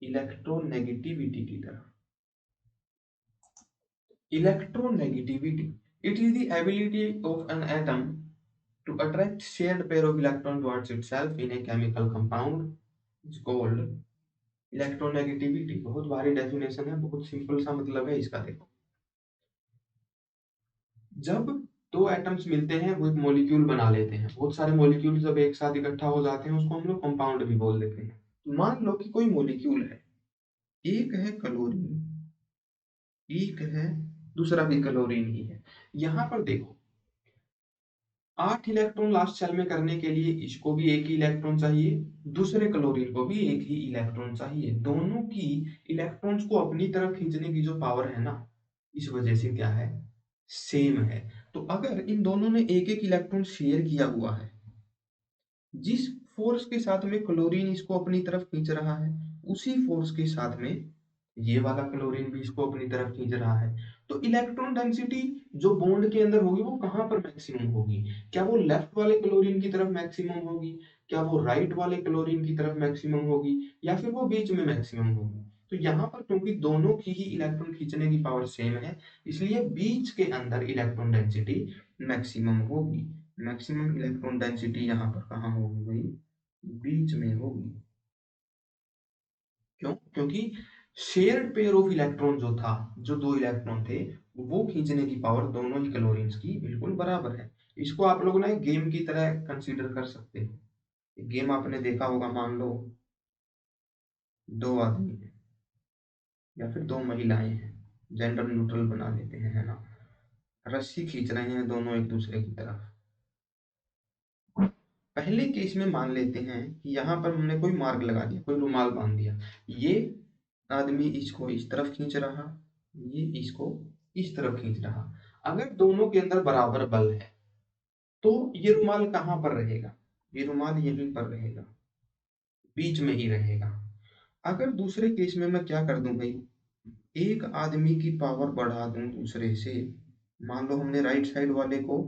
इलेक्ट्रोनेगेटिविटी की तरफ। Electronegativity, it is the ability of an atom to attract shared pair of electron towards itself in a chemical compound is called electronegativity। बहुत भारी डेफिनेशन है, बहुत सिंपल सा मतलब है इसका। देखो जब दो एटम्स मिलते हैं वो एक मॉलिक्यूल बना लेते हैं, बहुत सारे मॉलिक्यूल जब एक साथ इकट्ठा हो जाते हैं उसको हम लोग कंपाउंड भी बोल देते हैं। मान लो कि कोई मॉलिक्यूल है, एक है क्लोरीन, एक है दूसरा भी क्लोरीन ही है। यहाँ पर देखो 8 इलेक्ट्रॉन लास्ट सेल में करने के लिए इसको भी एक ही इलेक्ट्रॉन चाहिए, दूसरे क्लोरीन को भी एक ही इलेक्ट्रॉन चाहिए। दोनों की इलेक्ट्रॉन्स को अपनी तरफ खींचने की जो पावर है ना, इस वजह से क्या है? सेम है। तो अगर इन दोनों ने एक एक इलेक्ट्रॉन शेयर किया हुआ है, जिस फोर्स के साथ में क्लोरीन इसको अपनी तरफ खींच रहा है, उसी फोर्स के साथ में ये वाला क्लोरीन भी इसको अपनी तरफ खींच रहा है, तो इलेक्ट्रॉन डेंसिटी जो बॉन्ड के अंदर होगी वो कहां पर मैक्सिमम होगी? क्या वो लेफ्ट वाले क्लोरीन की तरफ मैक्सिमम होगी, क्या वो राइट वाले क्लोरीन की तरफ मैक्सिमम होगी, या फिर वो बीच में मैक्सिमम होगी? तो यहाँ पर क्योंकि दोनों की ही इलेक्ट्रॉन खींचने की पावर सेम है, इसलिए बीच के अंदर इलेक्ट्रॉन डेंसिटी मैक्सिमम होगी। मैक्सिमम इलेक्ट्रॉन डेंसिटी यहाँ पर कहाँ होगी भाई? बीच में होगी। क्यों? क्योंकि शेयर्ड पेयर ऑफ इलेक्ट्रॉन जो था, जो दो इलेक्ट्रॉन थे, वो खींचने की पावर दोनों ही क्लोरीन्स की बिल्कुल बराबर है। इसको आप लोग ना एक गेम की तरह कंसीडर कर सकते हो। गेम आपने देखा होगा, मान लो दो आदमी हैं या फिर दो महिलाएं हैं, जेंडर न्यूट्रल बना लेते हैं, है ना। रस्सी खींच रहे हैं दोनों एक दूसरे की तरफ। पहले केस में मान लेते हैं कि यहाँ पर हमने कोई मार्क लगा दिया, कोई रुमाल बांध दिया, ये आदमी इसको इस तरफ खींच रहा, ये इसको इस तरफ खींच रहा। अगर दोनों के अंदर बराबर बल है तो ये रुमाल कहाँ पर रहेगा? ये रुमाल यहीं पर रहेगा, बीच में ही रहेगा। अगर दूसरे केस में मैं क्या कर दूं भाई, एक आदमी की पावर बढ़ा दूं दूसरे से, मान लो हमने राइट साइड वाले को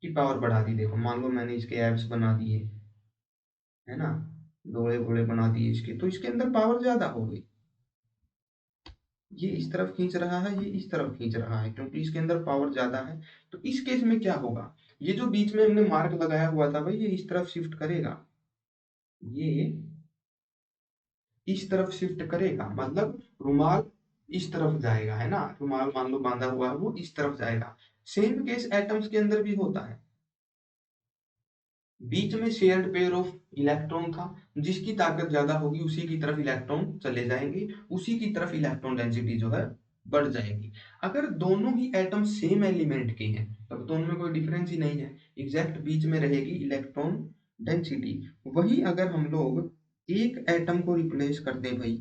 की पावर बढ़ा दी, देखो मान लो मैंने इसके एब्स बना दिए, है ना, दोड़े घोड़े बना दिए इसके, तो इसके अंदर पावर ज्यादा हो गई। ये इस तरफ खींच रहा है, ये इस तरफ खींच रहा है, क्योंकि इसके अंदर पावर ज्यादा है। तो इस केस में क्या होगा, ये जो बीच में हमने मार्क लगाया हुआ था भाई, ये इस तरफ शिफ्ट करेगा, ये इस तरफ शिफ्ट करेगा, मतलब रुमाल इस तरफ जाएगा, है ना, रुमाल मान लो बांधा हुआ है वो इस तरफ जाएगा। सेम केस एटम्स के अंदर भी होता है। बीच में शेयर्ड पेयर ऑफ इलेक्ट्रॉन था, जिसकी ताकत ज्यादा होगी उसी की तरफ इलेक्ट्रॉन चले जाएंगे, उसी की तरफ इलेक्ट्रॉन डेंसिटी जो है बढ़ जाएगी। अगर दोनों ही एटम सेम एलिमेंट के हैं तब दोनों में कोई डिफरेंस ही नहीं है, एग्जैक्ट बीच में रहेगी इलेक्ट्रॉन डेंसिटी। वही अगर हम लोग एक एटम को रिप्लेस कर दें भाई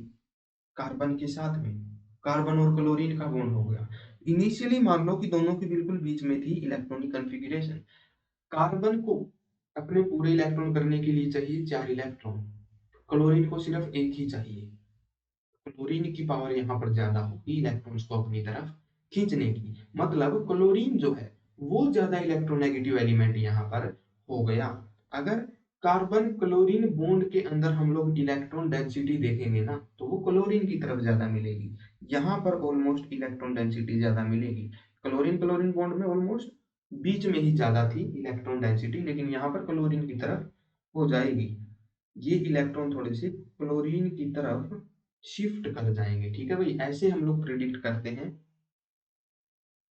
कार्बन के साथ में, कार्बन और क्लोरीन का बॉन्ड हो गया। इनिशियली मान लो कि दोनों के बिल्कुल बीच में थी इलेक्ट्रॉनिक कॉन्फ़िगरेशन, कार्बन को अपने पूरे इलेक्ट्रॉन करने के लिए चाहिए 4 इलेक्ट्रॉन, क्लोरीन को सिर्फ एक ही चाहिए। क्लोरीन की पावर यहाँ पर ज्यादा होगी इलेक्ट्रॉन्स को अपनी तरफ खींचने की, मतलब क्लोरीन जो है वो ज्यादा इलेक्ट्रोनेगेटिव एलिमेंट यहाँ पर हो गया। अगर कार्बन क्लोरीन बॉन्ड के अंदर हम लोग इलेक्ट्रॉन डेंसिटी देखेंगे ना, तो वो क्लोरीन की तरफ ज्यादा मिलेगी, यहाँ पर ऑलमोस्ट इलेक्ट्रॉन डेंसिटी ज्यादा मिलेगी। क्लोरीन क्लोरीन बॉन्ड में ऑलमोस्ट बीच में ही ज्यादा थी इलेक्ट्रॉन डेंसिटी, लेकिन यहाँ पर क्लोरीन की तरफ हो जाएगी, ये इलेक्ट्रॉन थोड़े से क्लोरीन की तरफ शिफ्ट कर जाएंगे। ठीक है भाई, ऐसे हम लोग प्रिडिक्ट करते हैं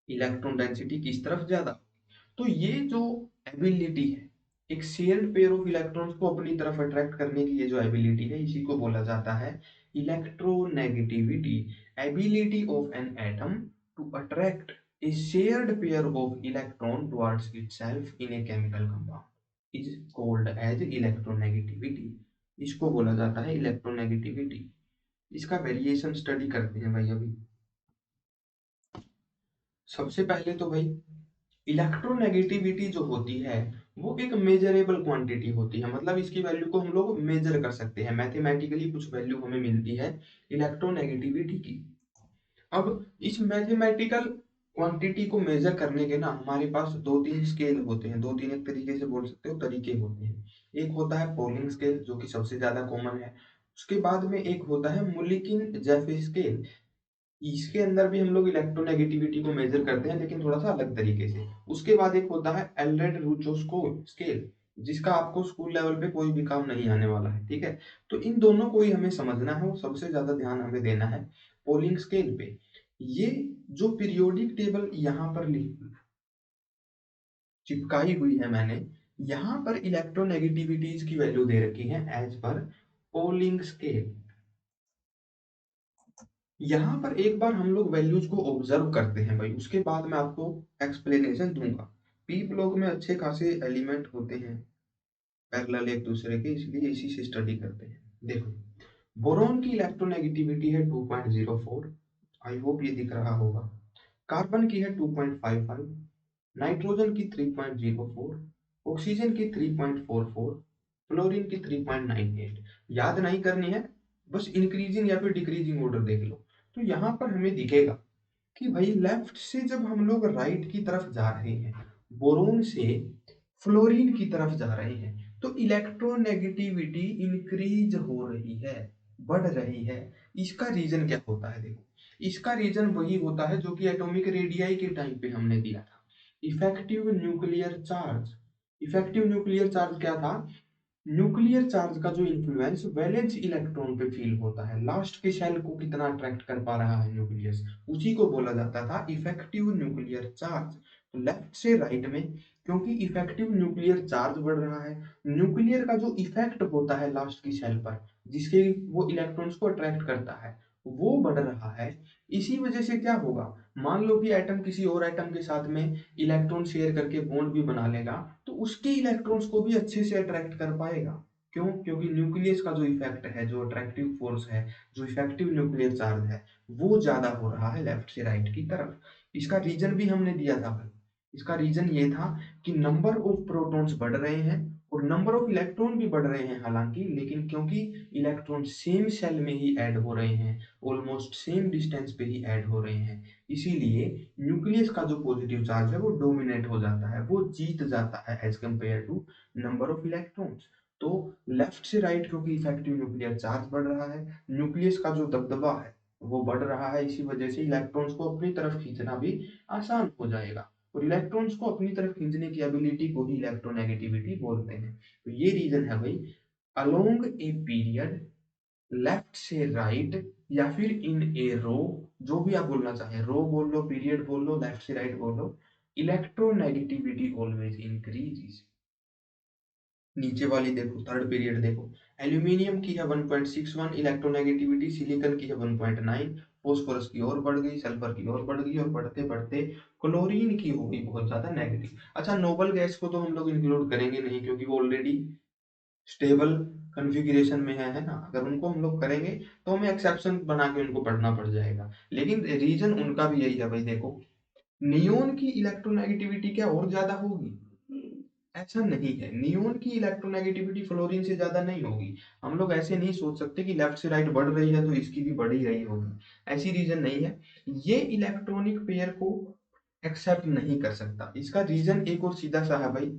इलेक्ट्रॉन डेंसिटी किस तरफ ज्यादा। तो ये जो एबिलिटी है एक शेयर्ड पेयर ऑफ इलेक्ट्रॉन्स को अपनी तरफ अट्रैक्ट करने की, ये जो एबिलिटी है इसी को बोला जाता है electronegativity. Ability of an atom to attract a shared pair of electron towards itself in a chemical compound is called as electronegativity। इसको बोला जाता है इलेक्ट्रोनेगेटिविटी। इसका वेरिएशन स्टडी करते हैं भाई अभी। सबसे पहले तो भाई इलेक्ट्रोनेगेटिविटी जो होती है वो एक मेजरेबल क्वांटिटी होती है, मतलब इसकी वैल्यू को हम लोग मेजर कर सकते हैं, मैथमेटिकली कुछ वैल्यू हमें मिलती है इलेक्ट्रोनेगेटिविटी की। अब इस मैथमेटिकल क्वांटिटी को मेजर करने के ना हमारे पास दो तीन स्केल होते हैं, दो तीन एक तरीके से बोल सकते हो तरीके होते हैं। एक होता है पोलिंग स्केल जो कि सबसे ज्यादा कॉमन है, उसके बाद में एक होता है मुलिकिन जेफे स्केल, इसके अंदर भी हम लोग इलेक्ट्रोनेगेटिविटी को मेजर करते हैं लेकिन थोड़ा सा अलग तरीके से। उसके बाद एक होता है एलरेड रूचोस्को स्केल, जिसका आपको स्कूल लेवल पे कोई भी काम नहीं आने वाला है, ठीक है। तो इन दोनों को ही हमें समझना है और सबसे ज्यादा ध्यान हमें देना है पोलिंग स्केल पे। ये जो पीरियोडिक टेबल यहाँ पर चिपकाई हुई है मैंने, यहाँ पर इलेक्ट्रोनेगेटिविटीज की वैल्यू दे रखी है एज पर पोलिंग स्केल। यहाँ पर एक बार हम लोग वैल्यूज को ऑब्जर्व करते हैं भाई, उसके बाद मैं आपको एक्सप्लेनेशन दूंगा। पी ब्लॉक में अच्छे खासे एलिमेंट होते हैं पैरेलल एक दूसरे के, इसलिए इसी से स्टडी करते हैं। देखो बोरॉन की इलेक्ट्रोनेगेटिविटी है 2.04, आई होप ये दिख रहा होगा। कार्बन की है 2.55, नाइट्रोजन की 3.04, ऑक्सीजन की 3.44, फ्लोरीन की 3.98। याद नहीं करनी है, बस इंक्रीजिंग या फिर डिक्रीजिंग ऑर्डर देख लो। तो यहाँ पर हमें दिखेगा कि भाई लेफ्ट से जब हम लोग राइट की तरफ जा रहे हैं, बोरोन से फ्लोरीन की तरफ जा रहे हैं, तो इलेक्ट्रोनेगेटिविटी इंक्रीज हो रही है, बढ़ रही है। इसका रीजन क्या होता है, देखो इसका रीजन वही होता है जो कि एटॉमिक रेडियाई के टाइम पे हमने दिया था, effective nuclear charge. Effective nuclear charge क्या था, न्यूक्लियर चार्ज का जो इन्फ्लुएंस वैलेंस इलेक्ट्रॉन पे फील होता है, लास्ट के शेल को कितना अट्रैक्ट कर पा रहा है न्यूक्लियस, उसी को बोला जाता था इफेक्टिव न्यूक्लियर चार्ज। तो लेफ्ट से राइट में क्योंकि इफेक्टिव न्यूक्लियर चार्ज बढ़ रहा है, न्यूक्लियर का जो इफेक्ट होता है लास्ट की शेल पर जिसके वो इलेक्ट्रॉन्स को अट्रैक्ट करता है वो बढ़ रहा है। इसी वजह से क्या होगा, मान लो कि एटम किसी और एटम के साथ में इलेक्ट्रॉन शेयर करके बॉन्ड भी बना लेगा, तो उसके इलेक्ट्रॉन्स को भी अच्छे से अट्रैक्ट कर पाएगा। क्यों, क्योंकि न्यूक्लियस का जो इफेक्ट है, जो अट्रैक्टिव फोर्स है, जो इफेक्टिव न्यूक्लियर चार्ज है वो ज्यादा हो रहा है लेफ्ट से राइट की तरफ। इसका रीजन भी हमने दिया था भाई, इसका रीजन ये था कि नंबर ऑफ प्रोटॉन्स बढ़ रहे हैं और नंबर ऑफ इलेक्ट्रॉन भी बढ़ रहे हैं हालांकि, लेकिन क्योंकि इलेक्ट्रॉन सेम सेल में ही ऐड हो रहे हैं, ऑलमोस्ट सेम डिस्टेंस पे ही ऐड हो रहे हैं, इसीलिए न्यूक्लियस का जो पॉजिटिव चार्ज है वो डोमिनेट हो जाता है, वो जीत जाता है as compare to number of electrons. तो लेफ्ट से राइट क्योंकि इफेक्टिव न्यूक्लियर चार्ज बढ़ रहा है, न्यूक्लियस का जो दबदबा है वो बढ़ रहा है, इसी वजह से इलेक्ट्रॉन्स को अपनी तरफ खींचना भी आसान हो जाएगा, और इलेक्ट्रॉन्स को अपनी तरफ खींचने की एबिलिटी को ही इलेक्ट्रोनेगेटिविटी बोलते हैं। तो ये रीजन है भाई, अलोंग ए पीरियड, लेफ्ट से राइट, या फिर इन ए रो, जो भी आप बोलना चाहें, रो बोल लो, पीरियड बोल लो, लेफ्ट से राइट बोल लो, इलेक्ट्रोनेगेटिविटी ऑलवेज इंक्रीज। नीचे वाली देखो, थर्ड पीरियड देखो, एल्यूमिनियम की है 1.61 इलेक्ट्रोनेगेटिविटी, सिलिकॉन की है 1.9, फॉस्फोरस की और बढ़ गई, सल्फर की और बढ़ गई, और बढ़ते बढ़ते क्लोरीन की हो गई बहुत ज्यादा नेगेटिव। अच्छा, नोबल गैस को तो हम लोग इंक्लूड करेंगे नहीं क्योंकि वो ऑलरेडी स्टेबल कॉन्फ़िगरेशन में है ना, अगर उनको हम लोग करेंगे तो हमें एक्सेप्शन बना के उनको पढ़ना पड़ जाएगा, लेकिन रीजन उनका भी यही है भाई। देखो, नियोन की इलेक्ट्रोनेगेटिविटी क्या और ज्यादा होगी? ऐसा नहीं है, नियोन की इलेक्ट्रोनेगेटिविटी फ्लोरीन से ज्यादा नहीं होगी। हम लोग ऐसे नहीं सोच सकते कि लेफ्ट से राइट बढ़ रही है तो इसकी भी बढ़ ही रही होगी, ऐसी रीजन नहीं है। ये इलेक्ट्रॉनिक पेयर को एक्सेप्ट नहीं कर सकता, इसका रीजन एक और सीधा सा है भाई,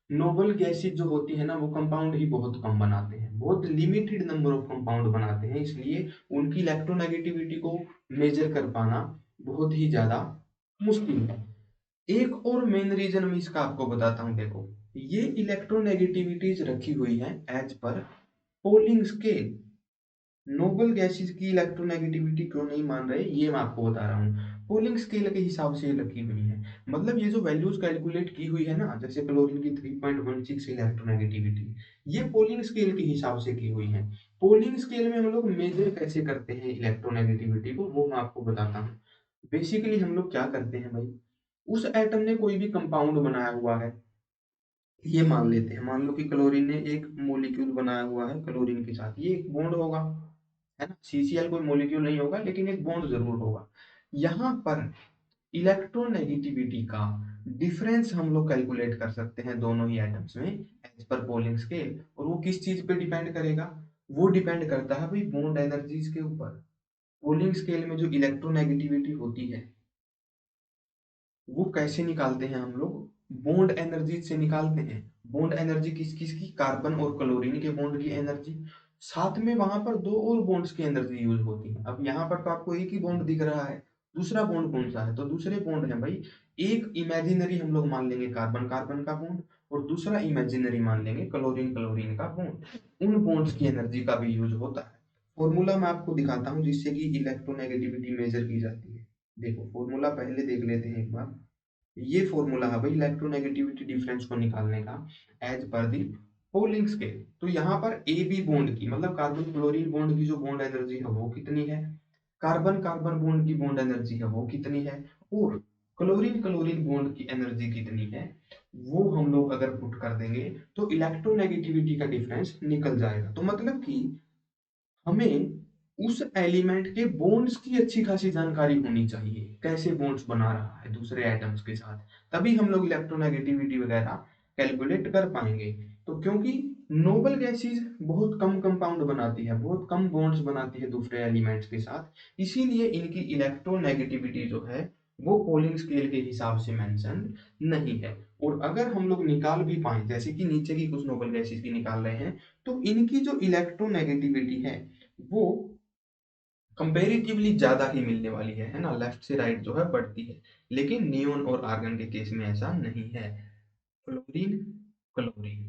नोबल गैसेज जो होती है ना वो कंपाउंड ही बहुत कम बनाते हैं, बहुत लिमिटेड नंबर ऑफ कंपाउंड बनाते हैं, इसलिए उनकी इलेक्ट्रोनेगेटिविटी को मेजर कर पाना बहुत ही ज्यादा मुश्किल है। एक और मेन रीजन मैं इसका आपको बताता हूँ, देखो, ये इलेक्ट्रोनेगेटिविटीज रखी हुई है as per Pauling scale. Noble gases की इलेक्ट्रोनेगेटिविटी क्यों नहीं मान रहे ये मैं आपको बता रहा हूँ, पोलिंग स्केल के हिसाब से रखी हुई है। मतलब ये जो वैल्यूज कैलकुलेट की हुई है ना, जैसे क्लोरीन की 3.16 इलेक्ट्रोनेगेटिविटी, ये पोलिंग स्केल के हिसाब से की हुई है। पोलिंग स्केल में हम लोग मेजर कैसे करते हैं इलेक्ट्रोनेगेटिविटी को, वो मैं आपको बताता हूँ। बेसिकली हम लोग क्या करते हैं भाई, उस एटम ने कोई भी कंपाउंड बनाया हुआ है, ये मान लेते हैं, मान लो कि क्लोरीन ने एक मोलिक्यूल बनाया हुआ है क्लोरीन के साथ, ये एक बॉन्ड होगा, है ना, सीसीएल कोई मॉलिक्यूल नहीं होगा लेकिन एक बॉन्ड जरूर होगा। यहाँ पर इलेक्ट्रोनेगेटिविटी का डिफरेंस हम लोग कैलकुलेट कर सकते हैं दोनों ही एटम्स में एज पर पोलिंग स्केल, और वो किस चीज पे डिपेंड करेगा, वो डिपेंड करता है भाई बॉन्ड एनर्जीज के ऊपर। पोलिंग स्केल में जो इलेक्ट्रोनेगेटिविटी होती है वो कैसे निकालते हैं हम लोग, बॉन्ड एनर्जी से निकालते हैं। बॉन्ड एनर्जी किस किस की, कार्बन और क्लोरीन के बॉन्ड की एनर्जी, साथ में वहां पर दो और बॉन्ड्स की एनर्जी यूज होती है। अब यहाँ पर तो आपको एक ही बॉन्ड दिख रहा है, दूसरा बॉन्ड कौन सा है, तो दूसरे बॉन्ड है भाई, एक इमेजिनरी हम लोग मान लेंगे कार्बन कार्बन का बॉन्ड, और दूसरा इमेजिनरी मान लेंगे क्लोरीन क्लोरीन का बॉन्ड। उन बॉन्ड्स की एनर्जी का भी यूज होता है। फॉर्मूला मैं आपको दिखाता हूँ जिससे कि इलेक्ट्रोनेगेटिविटी मेजर की जाती है। देखो, फॉर्मूला पहले देख लेते हैं एक बार। ये फॉर्मूला है भाई इलेक्ट्रोनेगेटिविटी डिफरेंस को निकालने का एज पर दी पोलिंग स्केल। तो यहाँ पर ए बी बॉन्ड की, मतलब कार्बन क्लोरीन बॉन्ड की जो बॉन्ड एनर्जी है वो कितनी है, कार्बन कार्बन बॉन्ड की बॉन्ड एनर्जी है वो कितनी है, और क्लोरीन क्लोरीन बॉन्ड की एनर्जी कितनी है, वो हम लोग अगर पुट कर देंगे तो इलेक्ट्रोनेगेटिविटी का डिफरेंस निकल जाएगा। तो मतलब कि हमें उस एलिमेंट के बॉन्ड्स की अच्छी खासी जानकारी होनी चाहिए, कैसे बॉन्ड्स बना रहा है दूसरे एटम्स के साथ, तभी हम लोग इलेक्ट्रोनेगेटिविटी वगैरह कैलकुलेट कर पाएंगे। तो क्योंकि नोबल गैसेस बहुत कम कंपाउंड बनाती है, बहुत कम बॉन्ड्स बनाती है दूसरे एलिमेंट्स के साथ, इसीलिए इनकी इलेक्ट्रोनेगेटिविटी जो है वो पोलिंग स्केल के हिसाब से मेंशन नहीं है। और अगर हम लोग निकाल भी पाए, जैसे कि नीचे की कुछ नोबल गैसेस की निकाल रहे हैं, तो इनकी जो इलेक्ट्रोनेगेटिविटी है वो कंपेरेटिवली ज्यादा ही मिलने वाली है ना, लेफ्ट से राइट जो है बढ़ती है। लेकिन नियोन और आर्गन के केस में ऐसा नहीं है। फ्लोरीन क्लोरीन,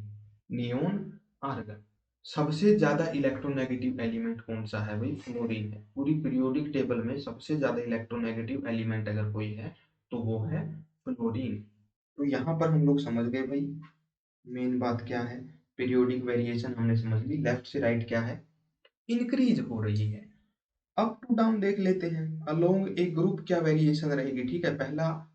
नियोन, आर्गन, सबसे ज्यादा इलेक्ट्रोनेगेटिव एलिमेंट कौन सा है भाई, फ्लोरीन है। पूरी पीरियोडिक टेबल में सबसे ज्यादा इलेक्ट्रोनेगेटिव एलिमेंट अगर कोई है तो वो है फ्लोरीन। तो यहाँ पर हम लोग समझ गए भाई मेन बात क्या है, पीरियोडिक वेरिएशन हमने समझ ली, लेफ्ट से राइट क्या है, इंक्रीज हो रही है। अप टू डाउन देख लेते हैं, अलोंग एक ग्रुप क्या वेरिएशन रहेगी। ठीक है, पहला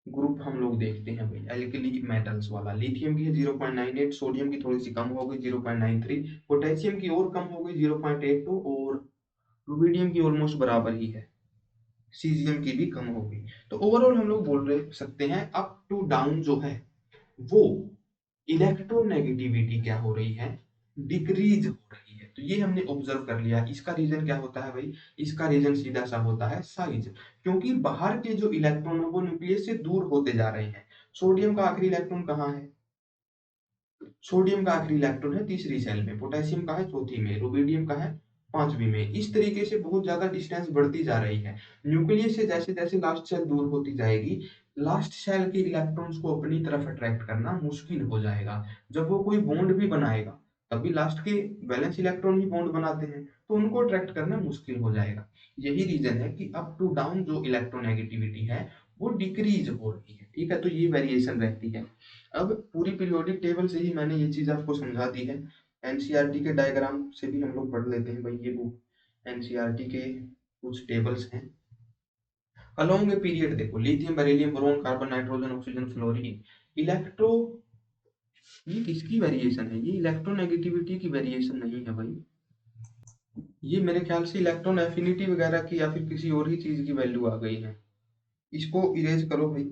ग्रुप हम लोग देखते हैं भाई एल्कली मेटल्स वाला, लिथियम की है 0.98, सोडियम की थोड़ी सी कम हो गई 0.93, पोटेशियम की और कम हो गई 0.82, और रुबिडियम की ऑलमोस्ट बराबर ही है, सीजियम की भी कम हो गई। तो ओवरऑल हम लोग बोल रहे सकते हैं अप टू डाउन जो है वो इलेक्ट्रोनेगेटिविटी क्या हो रही है, डिक्रीज हो रही है। तो ये हमने ऑब्जर्व कर लिया। इसका रीजन क्या होता है भाई, इसका रीजन सीधा सा होता है साइज, क्योंकि बाहर के जो इलेक्ट्रॉन है वो न्यूक्लियस से दूर होते जा रहे हैं। सोडियम का आखिरी इलेक्ट्रॉन कहाँ है, सोडियम का आखिरी इलेक्ट्रॉन है तीसरी सेल में, पोटेशियम का है चौथी में, रुबिडियम का है पांचवी में। इस तरीके से बहुत ज्यादा डिस्टेंस बढ़ती जा रही है न्यूक्लियस से। जैसे जैसे लास्ट सेल दूर होती जाएगी, लास्ट सेल के इलेक्ट्रॉन्स को अपनी तरफ अट्रैक्ट करना मुश्किल हो जाएगा। जब वो कोई बॉन्ड भी बनाएगा, तभी लास्ट के वैलेंस इलेक्ट्रॉन ही बॉन्ड बनाते हैं, तो उनको अट्रैक्ट करना मुश्किल हो जाएगा। यही रीजन है कि अप टू डाउन जो इलेक्ट्रोनेगेटिविटी है वो डिक्रीज हो रही है। ठीक है, तो ये वेरिएशन रहती है। अब पूरी पीरियोडिक टेबल से ही मैंने ये चीज आपको समझा दी है। एनसीईआरटी के डायग्राम से भी हम लोग पढ़ लेते हैं भाई, ये बुक एनसीईआरटी के कुछ टेबल्स हैं। अलोंग ए पीरियड देखो, lithium beryllium boron carbon nitrogen oxygen fluorine electro, ये किसकी वेरिएशन है, ये इलेक्ट्रोनेगेटिविटी की वेरिएशन नहीं है भाई। ये मेरे ख्याल से इलेक्ट्रॉन एफिनिटी वगैरह की या फिर किसी और ही चीज की वैल्यू आ गई है। इसको इरेज करो भाई,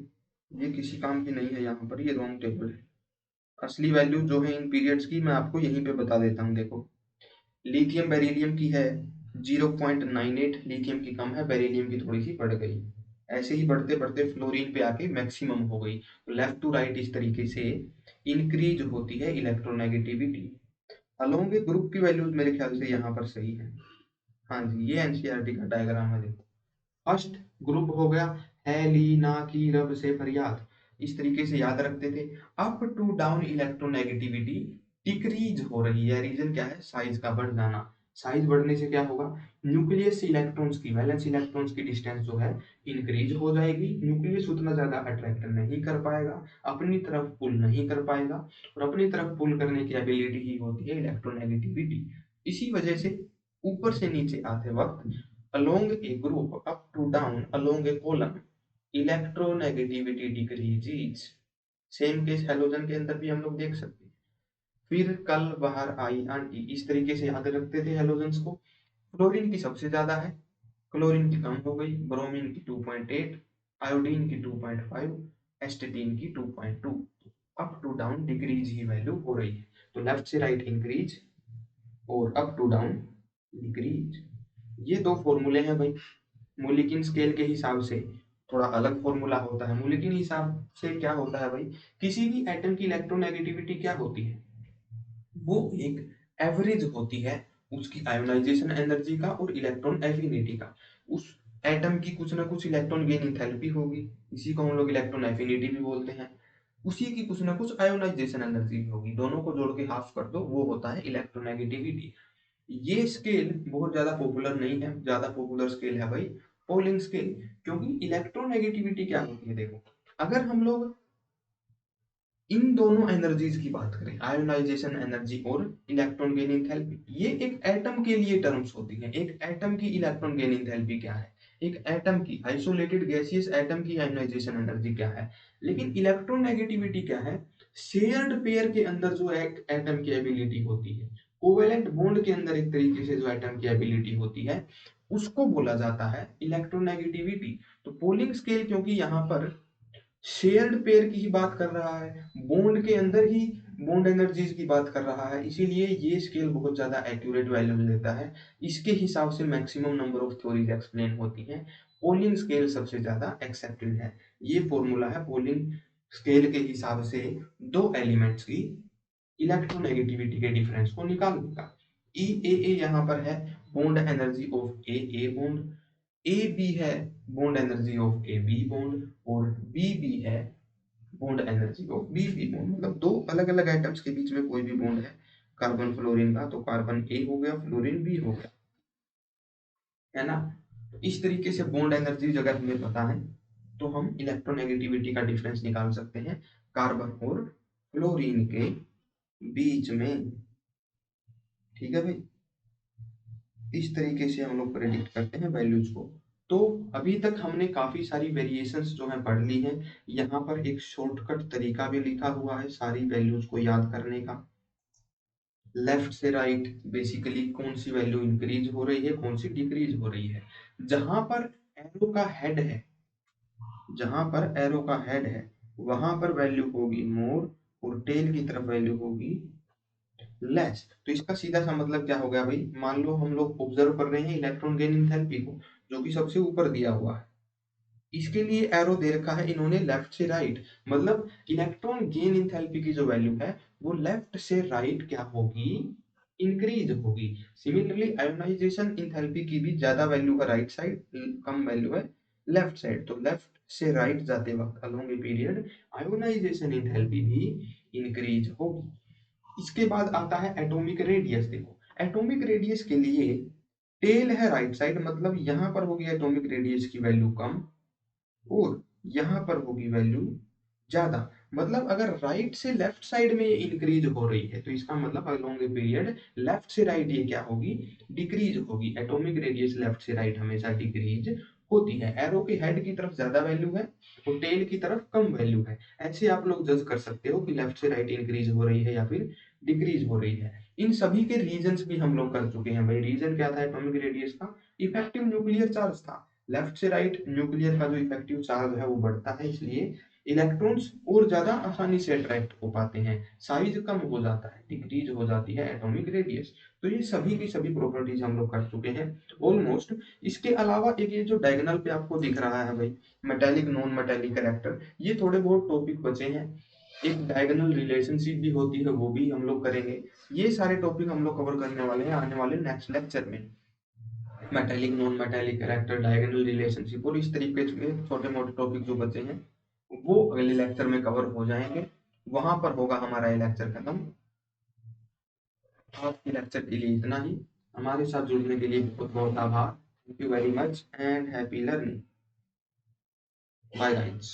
ये किसी काम की नहीं है, यहाँ पर ये रॉन्ग टेबल है। असली वैल्यू जो है इन पीरियड्स की मैं आपको यहीं पे बता देता हूँ। देखो, लिथियम बेरिलियम की है 0.98, लिथियम की कम है, बेरिलियम की थोड़ी सी बढ़ गई। ऐसे ही बढ़ते बढ़ते फ्लोरीन पे आके मैक्सिमम हो गई। तो लेफ्ट टू राइट इस तरीके से इंक्रीज होती है इलेक्ट्रोनेगेटिविटी। अलोंग ए ग्रुप की वैल्यूज मेरे ख्याल से यहाँ पर सही है। हाँ जी, ये एनसीईआरटी का डायग्राम है। देखो, फर्स्ट ग्रुप हो गया, है ली ना की रब से फरियाद, इस तरीके से याद रखते थे। Up to down electronegativity decrease हो रही है। रीजन क्या है, साइज का बढ़ जाना। साइज बढ़ने से क्या होगा, न्यूक्लियस से इलेक्ट्रॉन्स की, वैलेंस इलेक्ट्रॉन्स की डिस्टेंस जो है इंक्रीज हो जाएगी। न्यूक्लियस उतना ज्यादा अट्रैक्ट नहीं कर पाएगा, अपनी तरफ पुल नहीं कर पाएगा, और अपनी तरफ पुल करने की एबिलिटी ही होती है इलेक्ट्रोनेगेटिविटी। इसी वजह से ऊपर से नीचे आते वक्त along a group up to down along a column electronegativity decreases. Same case halogen के अंदर भी हम लोग देख सकते हैं। फिर कल बाहर आई आंटी, इस तरीके से याद रखते थे हेलोजेंस को। क्लोरीन की सबसे ज्यादा है, क्लोरीन की कम हो गई, ब्रोमीन की 2.8, आयोडीन की 2.5, एस्टेटीन की 2.2। अप टू डाउन डिक्रीज ही वैल्यू हो रही है। तो लेफ्ट से राइट इंक्रीज और अप टू डाउन डिक्रीज। ये दो फॉर्मूले हैं भाई। मोलिकिन स्केल के हिसाब से थोड़ा अलग फॉर्मूला होता है। मोलिकिन हिसाब से क्या होता है भाई, किसी भी एटम की इलेक्ट्रोनेगेटिविटी क्या होती है, वो एक एवरेज होती है उसकी आयोनाइजेशन एनर्जी का और इलेक्ट्रॉन एफिनिटी का। उस एटम की कुछ ना कुछ इलेक्ट्रॉन गेन इंथैल्पी होगी, इसी को हम लोग इलेक्ट्रॉन एफिनिटी भी बोलते हैं। उसी की कुछ ना कुछ आयोनाइजेशन एनर्जी भी होगी, दोनों को जोड़ के हाफ कर दो, वो होता है इलेक्ट्रोनेगेटिविटी। ये स्केल बहुत ज्यादा पॉपुलर नहीं है, ज्यादा पॉपुलर स्केल है भाई पोलिंग स्केल। क्योंकि इलेक्ट्रोनेगेटिविटी क्या होती है, देखो, अगर हम लोग इन दोनों एनर्जीज की बात करें, आयोनाइजेशन एनर्जी और इलेक्ट्रॉन गेन एंथैल्पी, ये एक एटम के लिए टर्म्स होती हैं। एक एटम की इलेक्ट्रॉन गेन एंथैल्पी क्या है, एक एटम की आइसोलेटेड गैसियस एटम की आयोनाइजेशन एनर्जी क्या है। लेकिन इलेक्ट्रोनेगेटिविटी क्या है, शेयर्ड पेयर के अंदर जो एक एटम की एबिलिटी होती है, कोवेलेंट बॉन्ड के अंदर एक तरीके से जो एटम की एबिलिटी होती है, उसको बोला जाता है इलेक्ट्रोनेगेटिविटी। तो पोलिंग स्केल क्योंकि यहाँ पर शेयर्ड पेयर की ही बात कर रहा है, बॉन्ड के अंदर ही बॉन्ड एनर्जीज की बात कर रहा है, इसीलिए ये स्केल बहुत ज्यादा एक्यूरेट वैल्यू देता है। इसके हिसाब से maximum number of theories explain होती हैं। पोलिंग स्केल सबसे ज्यादा एक्सेप्टेड है। ये फॉर्मूला है पोलिंग स्केल के हिसाब से दो एलिमेंट्स की इलेक्ट्रोनेगेटिविटी के डिफरेंस को निकालने का। ई ए यहाँ पर है bond energy of A bond, A B है bond energy of A B bond, और बी बी है bond energy of B B bond. मतलब दो अलग अलग एटम्स के बीच में कोई भी बॉन्ड है कार्बन फ्लोरीन का, तो कार्बन ए हो गया, फ्लोरीन बी हो गया, है ना। तो इस तरीके से बॉन्ड एनर्जी अगर हमें पता है, तो हम इलेक्ट्रोनेगेटिविटी का डिफरेंस निकाल सकते हैं कार्बन और फ्लोरीन के बीच में। ठीक है भाई, इस तरीके से हम लोग प्रेडिक्ट करते हैं वैल्यूज को। तो अभी तक हमने काफी सारी वेरिएशंस जो है पढ़ ली हैं। यहाँ पर एक शॉर्टकट तरीका भी लिखा हुआ है सारी वैल्यूज को याद करने का। लेफ्ट से राइट बेसिकली कौन सी वैल्यू इंक्रीज हो रही है, कौन सी डिक्रीज हो रही है। जहां पर एरो का हेड है, जहां पर एरो का हेड है वहां पर वैल्यू होगी मोर, और टेल की तरफ वैल्यू होगी लेस। तो इसका सीधा सा मतलब क्या हो गया भाई, मान लो हम लोग ऑब्जर्व कर रहे हैं इलेक्ट्रॉन गेन एंथैल्पी को, जो कि सबसे ऊपर दिया हुआ है। इसके लिए एरो दे रखा है इन्होंने लेफ्ट से राइट, मतलब इलेक्ट्रॉन गेन एंथैल्पी की जो वैल्यू है वो लेफ्ट से राइट क्या होगी, इंक्रीज होगी। सिमिलरली आयोनाइजेशन एंथैल्पी की भी ज्यादा वैल्यू है राइट साइड, कम वैल्यू है लेफ्ट साइड। तो लेफ्ट से राइट जाते वक्त along a period ionisation enthalpy भी इंक्रीज होगी। इसके बाद आता है एटॉमिक रेडियस। देखो एटॉमिक रेडियस के लिए टेल है राइट साइड, मतलब यहां पर होगी एटॉमिक रेडियस की वैल्यू कम और यहां पर होगी वैल्यू ज्यादा। मतलब अगर राइट से लेफ्ट साइड में ये इंक्रीज हो रही है तो इसका मतलब अलोंग ए पीरियड लेफ्ट से राइट ये क्या होगी, डिक्रीज होगी। एटॉमिक रेडियस लेफ्ट से राइट हमेशा डिक्रीज होती है। एरो के हेड की तरफ ज्यादा वैल्यू है और टेल की तरफ कम वैल्यू है। ऐसे आप लोग जज कर सकते हो कि लेफ्ट से राइट इंक्रीज हो रही है या फिर डिक्रीज हो रही है। इन सभी के रीजंस भी हम लोग कर चुके हैं भाई। रीजन क्या था एटॉमिक रेडियस का, इफेक्टिव न्यूक्लियर चार्ज था। लेफ्ट से राइट न्यूक्लियर का जो इफेक्टिव चार्ज है वो बढ़ता है, इसलिए इलेक्ट्रॉन्स और ज्यादा आसानी से अट्रैक्ट हो पाते हैं, साइज कम हो जाता है, डिक्रीज हो जाती है एटॉमिक रेडियस। तो ये सभी की सभी प्रॉपर्टीज हम लोग कर चुके हैं ऑलमोस्ट। इसके अलावा एक ये जो डायगोनल पे आपको दिख रहा है भाई, मेटेलिक नॉन मेटेलिक कैरेक्टर, ये थोड़े बहुत टॉपिक बचे हैं। एक डायगोनल रिलेशनशिप भी होती है, वो भी हम लोग करेंगे। ये सारे टॉपिक हम लोग कवर करने वाले हैं आने वाले नेक्स्ट लेक्चर में। Metallic non metallic character, diagonal relationship और इस तरीके के छोटे मोटे टॉपिक जो बचे हैं वो अगले लेक्चर में कवर हो जाएंगे। वहां पर होगा हमारा ये लेक्चर खत्म। आज के लेक्चर के लिए इतना ही। हमारे साथ जुड़ने के लिए बहुत बहुत आभार। Thank you very much and happy learning. Bye guys.